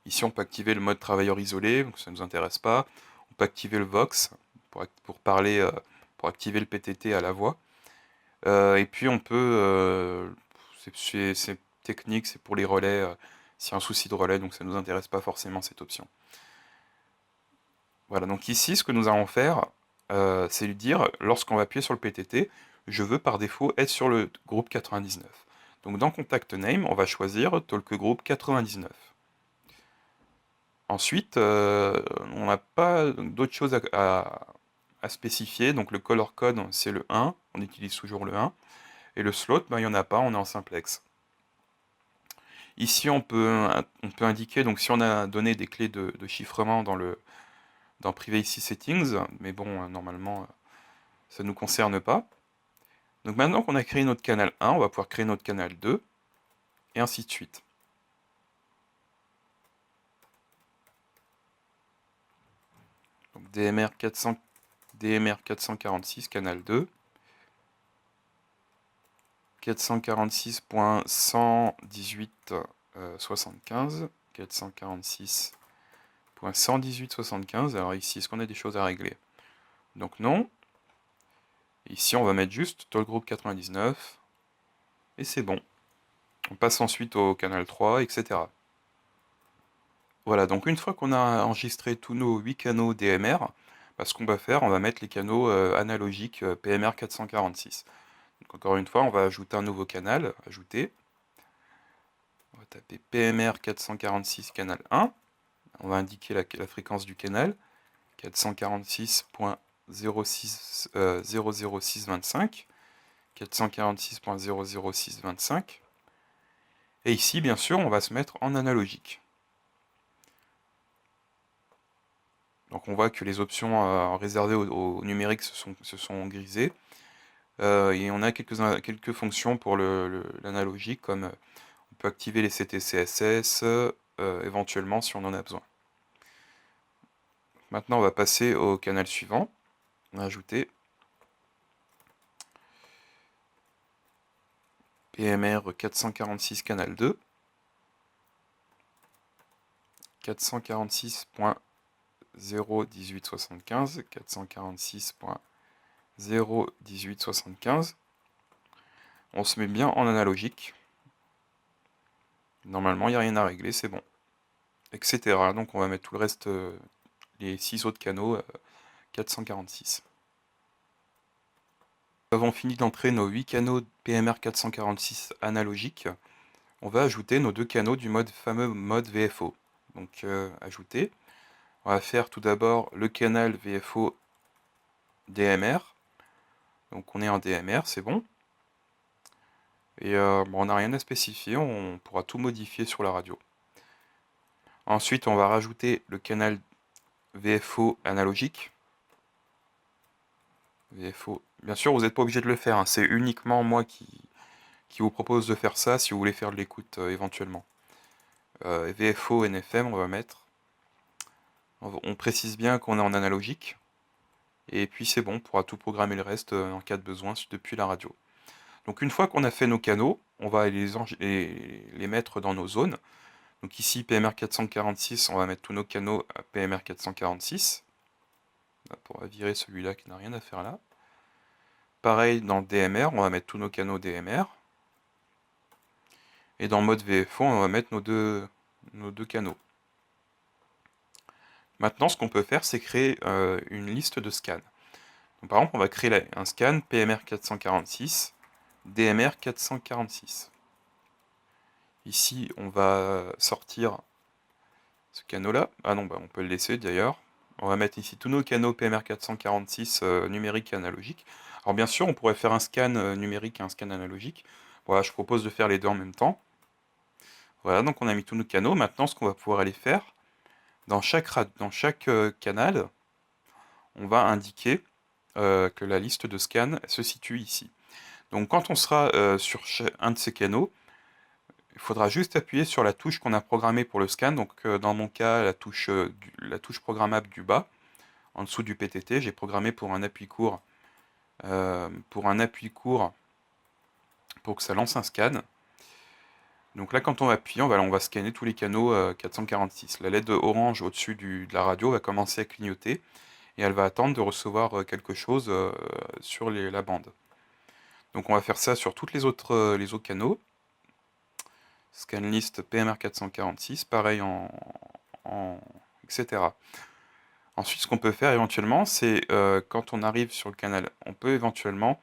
Ici, on peut activer le mode travailleur isolé, donc ça ne nous intéresse pas. On peut activer le Vox pour parler, pour activer le PTT à la voix. Et puis on peut, c'est technique, c'est pour les relais, s'il y a un souci de relais, donc ça ne nous intéresse pas forcément cette option. Voilà, donc ici, ce que nous allons faire, c'est lui dire, lorsqu'on va appuyer sur le PTT, je veux par défaut être sur le groupe 99. Donc dans Contact Name, on va choisir Talk Group 99. Ensuite, on n'a pas d'autre chose à spécifier, donc le color code c'est le 1, on utilise toujours le 1. Et le slot, ben, il n'y en a pas, on est en simplex. Ici, on peut indiquer, donc si on a donné des clés de chiffrement dans Privacy Settings, mais bon, normalement, ça ne nous concerne pas. Donc maintenant qu'on a créé notre canal 1, on va pouvoir créer notre canal 2, et ainsi de suite. Donc DMR 446, canal 2. 446.118.75. 446.118.75. Alors ici, est-ce qu'on a des choses à régler? Donc non. Ici, on va mettre juste dans le groupe 99. Et c'est bon. On passe ensuite au canal 3, etc. Voilà, donc une fois qu'on a enregistré tous nos 8 canaux DMR, ce qu'on va faire, on va mettre les canaux analogiques PMR 446. Donc encore une fois, on va ajouter un nouveau canal, ajouter. On va taper PMR 446 canal 1. On va indiquer la fréquence du canal, 446.00625. 446.00625. Et ici, bien sûr, on va se mettre en analogique. Donc on voit que les options réservées au numérique se sont grisées. Et on a quelques fonctions pour l'analogique, comme on peut activer les CTCSS, éventuellement si on en a besoin. Maintenant, on va passer au canal suivant. On va ajouter PMR 446 canal 2. 446.01875. 446.01875. On se met bien en analogique. Normalement, il n'y a rien à régler, c'est bon. Etc. Donc on va mettre tout le reste, les 6 autres canaux 446. Nous avons fini d'entrer nos 8 canaux PMR 446 analogiques. On va ajouter nos 2 canaux du fameux mode VFO. Donc ajouter. On va faire tout d'abord le canal VFO DMR. Donc on est en DMR, c'est bon. Et bon, on n'a rien à spécifier, on pourra tout modifier sur la radio. Ensuite, on va rajouter le canal VFO analogique. VFO. Bien sûr, vous n'êtes pas obligé de le faire, hein. C'est uniquement moi qui vous propose de faire ça si vous voulez faire de l'écoute éventuellement. VFO NFM, on va mettre. On précise bien qu'on est en analogique. Et puis c'est bon, on pourra tout programmer le reste en cas de besoin depuis la radio. Donc une fois qu'on a fait nos canaux, on va les mettre dans nos zones. Donc ici, PMR 446, on va mettre tous nos canaux à PMR 446. On va virer celui-là qui n'a rien à faire là. Pareil, dans le DMR, on va mettre tous nos canaux DMR. Et dans le mode VFO, on va mettre nos deux canaux. Maintenant, ce qu'on peut faire, c'est créer une liste de scans. Donc, par exemple, on va créer un scan PMR 446, DMR 446. Ici, on va sortir ce canal-là. Ah non, on peut le laisser d'ailleurs. On va mettre ici tous nos canaux PMR 446 numériques et analogiques. Alors bien sûr, on pourrait faire un scan numérique et un scan analogique. Voilà, je propose de faire les deux en même temps. Voilà, donc on a mis tous nos canaux. Maintenant, ce qu'on va pouvoir aller faire, dans chaque canal, on va indiquer que la liste de scans se situe ici. Donc quand on sera sur un de ces canaux, il faudra juste appuyer sur la touche qu'on a programmée pour le scan. Donc dans mon cas, la touche programmable du bas, en dessous du PTT, j'ai programmé pour un appui court, pour que ça lance un scan. Donc là, quand on va appuyer, on va scanner tous les canaux 446. La LED orange au-dessus de la radio va commencer à clignoter et elle va attendre de recevoir quelque chose sur la bande. Donc on va faire ça sur tous les autres canaux. Scan list PMR 446, pareil etc. Ensuite, ce qu'on peut faire éventuellement, c'est quand on arrive sur le canal, on peut éventuellement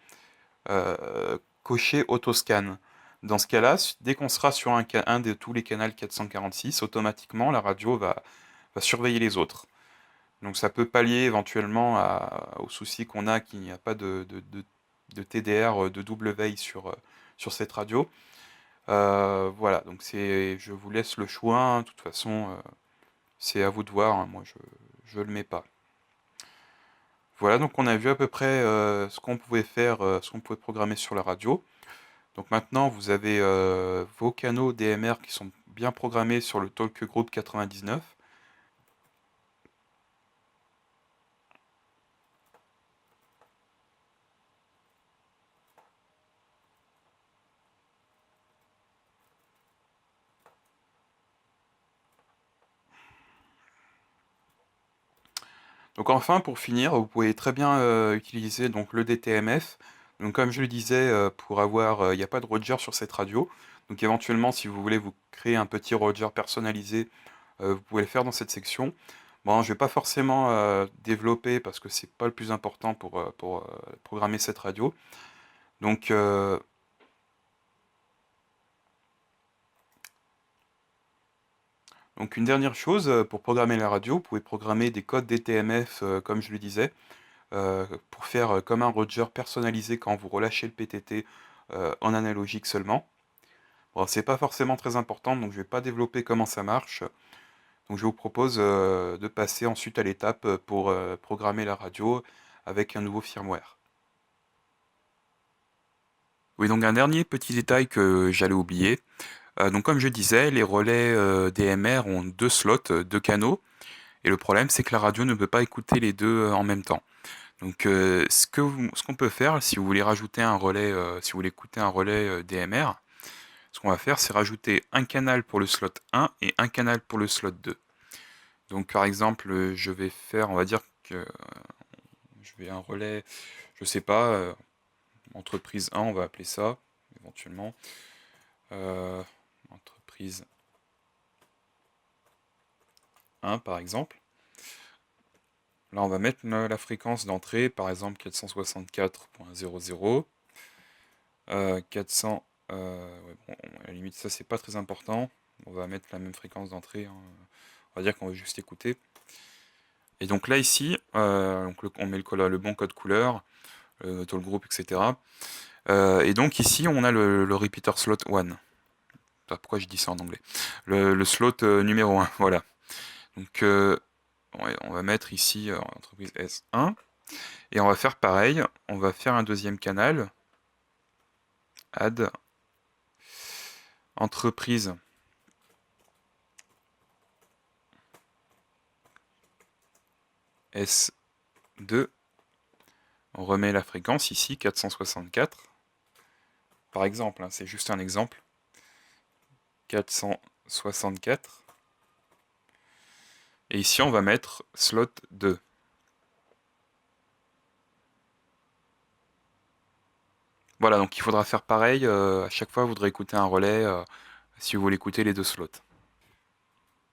cocher autoscan. Dans ce cas-là, dès qu'on sera sur un de tous les canaux 446, automatiquement la radio va surveiller les autres. Donc ça peut pallier éventuellement au souci qu'on a qu'il n'y a pas de de TDR de double veille sur cette radio. Voilà, donc je vous laisse le choix, hein. De toute façon, c'est à vous de voir, hein. Moi je le mets pas. Voilà, donc on a vu à peu près ce qu'on pouvait faire, ce qu'on pouvait programmer sur la radio. Donc maintenant, vous avez vos canaux DMR qui sont bien programmés sur le Talk Group 99. Donc enfin, pour finir, vous pouvez très bien utiliser donc le DTMF. Donc comme je le disais, pour avoir, il n'y a pas de Roger sur cette radio. Donc éventuellement, si vous voulez vous créer un petit Roger personnalisé, vous pouvez le faire dans cette section. Bon, je vais pas forcément développer parce que c'est pas le plus important pour programmer cette radio. Donc Donc une dernière chose, pour programmer la radio, vous pouvez programmer des codes DTMF, comme je le disais, pour faire comme un Roger personnalisé quand vous relâchez le PTT en analogique seulement. Bon, c'est pas forcément très important, donc je vais pas développer comment ça marche. Donc je vous propose de passer ensuite à l'étape pour programmer la radio avec un nouveau firmware. Oui, donc un dernier petit détail que j'allais oublier. Donc comme je disais, les relais DMR ont deux slots, deux canaux. Et le problème, c'est que la radio ne peut pas écouter les deux en même temps. Donc, ce qu'on peut faire, si vous voulez rajouter un relais, si vous voulez écouter un relais DMR, ce qu'on va faire, c'est rajouter un canal pour le slot 1 et un canal pour le slot 2. Donc, par exemple, je vais faire, on va dire que je vais un relais, je sais pas, entreprise 1, on va appeler ça, éventuellement. Entreprise 1, par exemple. Là, on va mettre la fréquence d'entrée, par exemple 464.00. 400, ouais, bon, à la limite, ça c'est pas très important. On va mettre la même fréquence d'entrée, hein. On va dire qu'on va juste écouter. Et donc là, ici, donc on met le bon code couleur, le toll group, etc. Et donc ici, on a le repeater slot 1. Pourquoi je dis ça en anglais? Le slot numéro 1, voilà. Donc, ouais, on va mettre ici entreprise S1. Et on va faire pareil. On va faire un deuxième canal. Add. Entreprise S2. On remet la fréquence ici, 464. Par exemple, hein, c'est juste un exemple. 464. Et ici, on va mettre slot 2. Voilà, donc il faudra faire pareil. À chaque fois, vous devrez écouter un relais si vous voulez écouter les deux slots.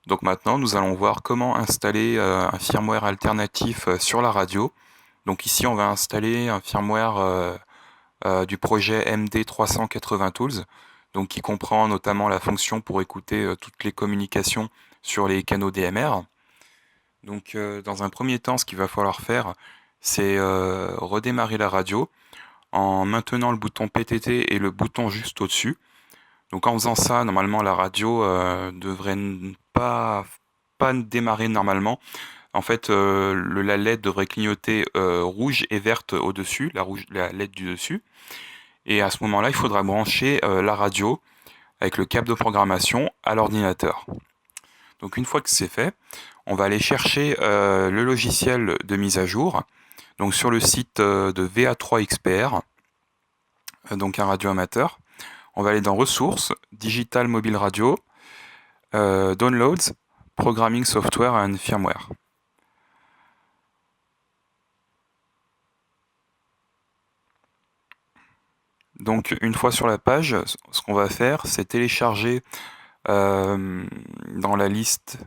Donc maintenant, nous allons voir comment installer un firmware alternatif sur la radio. Donc ici, on va installer un firmware du projet MD380 Tools, donc qui comprend notamment la fonction pour écouter toutes les communications sur les canaux DMR. Donc dans un premier temps, ce qu'il va falloir faire, c'est redémarrer la radio en maintenant le bouton PTT et le bouton juste au-dessus. Donc en faisant ça, normalement la radio devrait pas démarrer normalement. En fait, la LED devrait clignoter rouge et verte au-dessus, la LED du dessus. Et à ce moment-là, il faudra brancher la radio avec le câble de programmation à l'ordinateur. Donc une fois que c'est fait, on va aller chercher le logiciel de mise à jour. Donc sur le site de VA3XPR, donc un radio amateur, on va aller dans Ressources, Digital Mobile Radio, Downloads, Programming Software and Firmware. Donc une fois sur la page, ce qu'on va faire, c'est télécharger dans la liste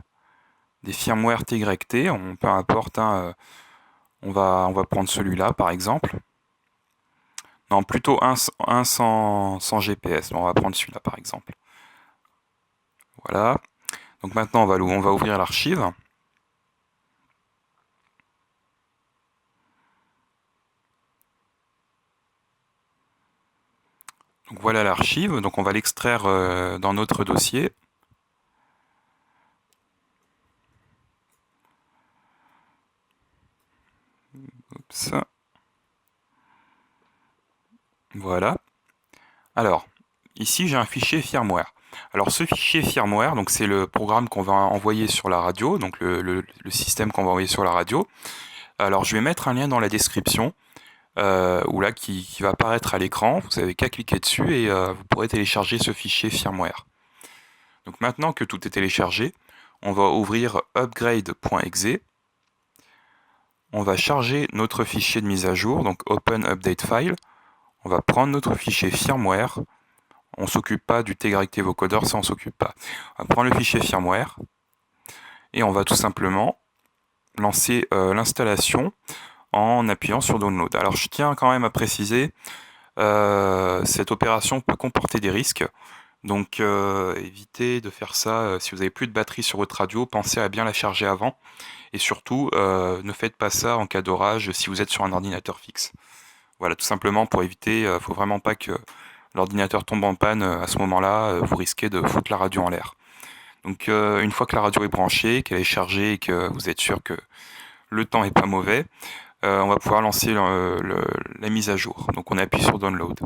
des firmware TYT, peu importe, hein, on va prendre celui-là par exemple. Non, plutôt un sans GPS, on va prendre celui-là par exemple. Voilà, donc maintenant on va ouvrir l'archive. Donc voilà l'archive, donc on va l'extraire dans notre dossier. Oups. Voilà. Alors, ici j'ai un fichier firmware. Alors ce fichier firmware, donc c'est le programme qu'on va envoyer sur la radio, donc le système qu'on va envoyer sur la radio. Alors je vais mettre un lien dans la description, ou là qui va apparaître à l'écran. Vous n'avez qu'à cliquer dessus et vous pourrez télécharger ce fichier firmware. Donc maintenant que tout est téléchargé, on va ouvrir upgrade.exe. On va charger notre fichier de mise à jour, donc Open Update File. On va prendre notre fichier firmware. On s'occupe pas du Tegra Vocoder, ça on s'occupe pas. On va prendre le fichier firmware et on va tout simplement lancer l'installation en appuyant sur Download. Alors je tiens quand même à préciser, cette opération peut comporter des risques. Donc évitez de faire ça si vous n'avez plus de batterie sur votre radio, pensez à bien la charger avant. Et surtout, ne faites pas ça en cas d'orage si vous êtes sur un ordinateur fixe. Voilà, tout simplement pour éviter, faut vraiment pas que l'ordinateur tombe en panne à ce moment-là, vous risquez de foutre la radio en l'air. Donc une fois que la radio est branchée, qu'elle est chargée et que vous êtes sûr que le temps est pas mauvais, on va pouvoir lancer la mise à jour. Donc on appuie sur Download.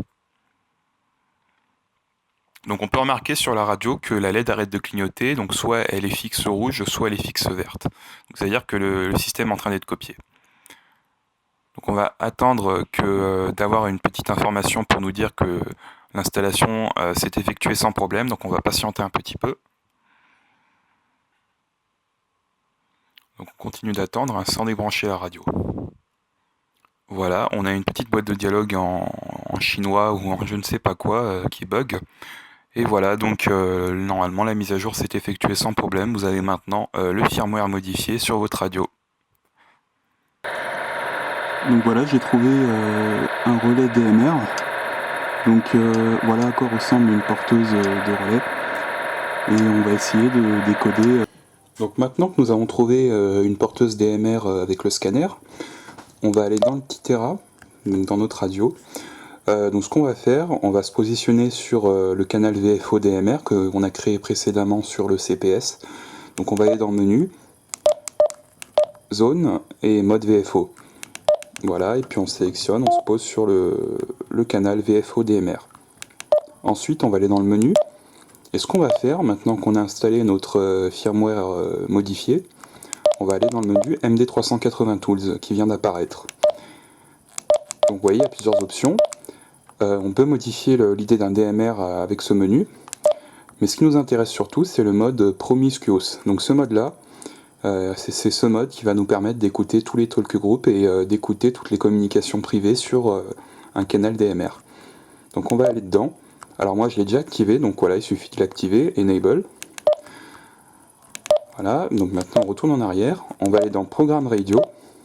Donc on peut remarquer sur la radio que la LED arrête de clignoter, donc soit elle est fixe rouge, soit elle est fixe verte. C'est-à-dire que le système est en train d'être copié. Donc on va attendre d'avoir une petite information pour nous dire que l'installation s'est effectuée sans problème, donc on va patienter un petit peu. Donc on continue d'attendre sans débrancher la radio. Voilà, on a une petite boîte de dialogue en chinois ou en je ne sais pas quoi qui bug. Et voilà, donc normalement la mise à jour s'est effectuée sans problème. Vous avez maintenant le firmware modifié sur votre radio. Donc voilà, j'ai trouvé un relais DMR. Donc voilà à quoi ressemble une porteuse de relais. Et on va essayer de décoder. Donc maintenant que nous avons trouvé une porteuse DMR avec le scanner, on va aller dans le petit Tera, donc dans notre radio. Donc ce qu'on va faire, on va se positionner sur le canal VFO DMR qu'on a créé précédemment sur le CPS. Donc on va aller dans le menu, zone et mode VFO. Voilà, et puis on sélectionne, on se pose sur le canal VFO DMR. Ensuite, on va aller dans le menu. Et ce qu'on va faire, maintenant qu'on a installé notre firmware modifié, on va aller dans le menu MD380 Tools qui vient d'apparaître. Donc vous voyez, il y a plusieurs options. On peut modifier l'idée d'un DMR avec ce menu. Mais ce qui nous intéresse surtout, c'est le mode Promiscuous. Donc ce mode-là, c'est ce mode qui va nous permettre d'écouter tous les talk groups et d'écouter toutes les communications privées sur un canal DMR. Donc on va aller dedans. Alors moi je l'ai déjà activé, donc voilà, il suffit de l'activer, Enable. Voilà, donc maintenant on retourne en arrière, on va aller dans Programme Radio,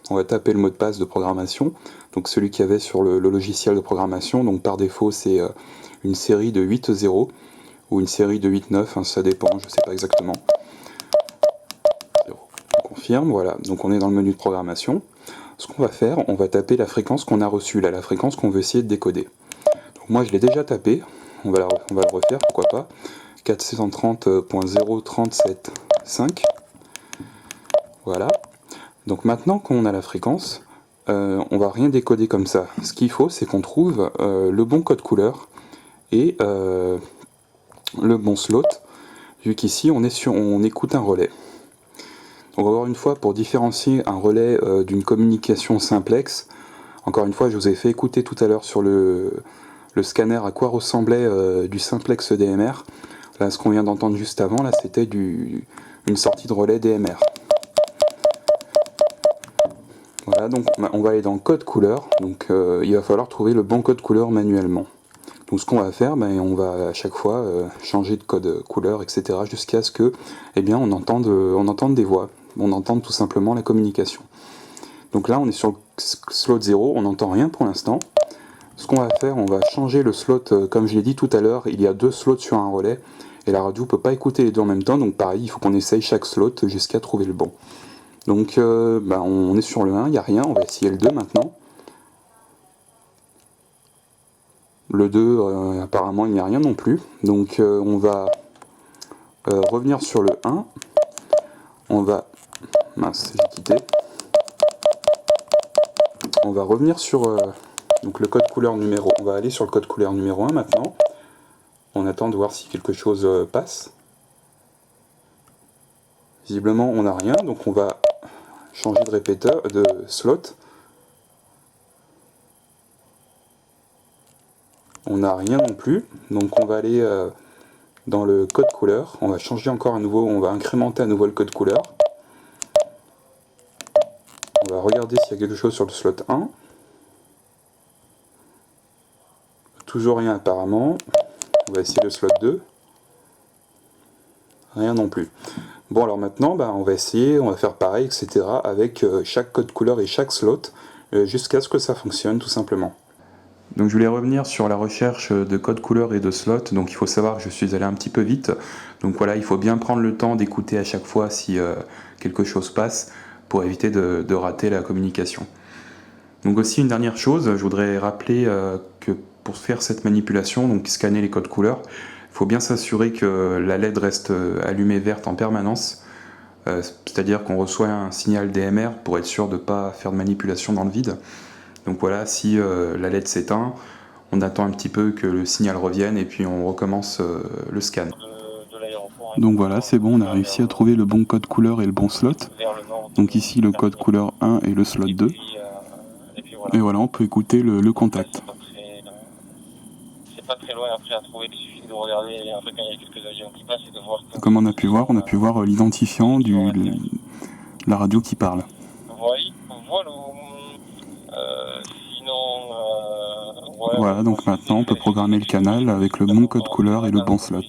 on va taper le mot de passe de programmation, donc celui qu'il y avait sur le logiciel de programmation, donc par défaut c'est une série de 8.0 ou une série de 8.9, hein, ça dépend, je ne sais pas exactement. On confirme, voilà, donc on est dans le menu de programmation. Ce qu'on va faire, on va taper la fréquence qu'on a reçue, là, la fréquence qu'on veut essayer de décoder. Donc moi je l'ai déjà tapé, on va le refaire, pourquoi pas. 430.037.5. Voilà. Donc maintenant qu'on a la fréquence, on va rien décoder comme ça. Ce qu'il faut, c'est qu'on trouve le bon code couleur et le bon slot, vu qu'ici on écoute un relais. Donc encore une fois, pour différencier un relais d'une communication simplex, encore une fois, je vous ai fait écouter tout à l'heure sur le scanner à quoi ressemblait du simplex DMR. Là, ce qu'on vient d'entendre juste avant, là, c'était une sortie de relais DMR. Voilà, donc on va aller dans code couleur. Donc il va falloir trouver le bon code couleur manuellement. Donc ce qu'on va faire, on va à chaque fois changer de code couleur, etc. jusqu'à ce que, on entende des voix. On entende tout simplement la communication. Donc là, on est sur le slot 0, on n'entend rien pour l'instant. Ce qu'on va faire, on va changer le slot, comme je l'ai dit tout à l'heure, il y a 2 slots sur un relais, et la radio ne peut pas écouter les deux en même temps, donc pareil, il faut qu'on essaye chaque slot jusqu'à trouver le bon. Donc on est sur le 1, il n'y a rien, on va essayer le 2 maintenant. Le 2, apparemment il n'y a rien non plus. Donc on va revenir sur le 1. On va... Mince, j'ai quitté. On va revenir sur donc le code couleur numéro... On va aller sur le code couleur numéro 1 maintenant. On attend de voir si quelque chose passe. Visiblement on n'a rien, donc on va changer de répéteur, de slot. On n'a rien non plus, donc on va aller dans le code couleur. On va changer encore à nouveau, on va incrémenter à nouveau le code couleur. On va regarder s'il y a quelque chose sur le slot 1. Toujours rien apparemment. On va essayer le slot 2. Rien non plus. Bon, alors maintenant, on va essayer, on va faire pareil, etc. avec chaque code couleur et chaque slot, jusqu'à ce que ça fonctionne tout simplement. Donc je voulais revenir sur la recherche de code couleur et de slot. Donc il faut savoir que je suis allé un petit peu vite. Donc voilà, il faut bien prendre le temps d'écouter à chaque fois si quelque chose passe pour éviter de rater la communication. Donc aussi une dernière chose, je voudrais rappeler que pour faire cette manipulation, donc scanner les codes couleurs, il faut bien s'assurer que la LED reste allumée verte en permanence, c'est-à-dire qu'on reçoit un signal DMR pour être sûr de ne pas faire de manipulation dans le vide. Donc voilà, si la LED s'éteint, on attend un petit peu que le signal revienne et puis on recommence le scan. Donc voilà, c'est bon, on a réussi à trouver le bon code couleur et le bon slot. Donc ici le code couleur 1 et le slot 2. Et voilà, on peut écouter le contact. C'est pas très loin après à trouver, il suffit de regarder après quand il y a quelques avions qui passent et de voir. Comme on a pu voir l'identifiant de la radio qui parle. Voilà. Voilà, donc maintenant on peut programmer le canal avec le bon code couleur et le bon slot.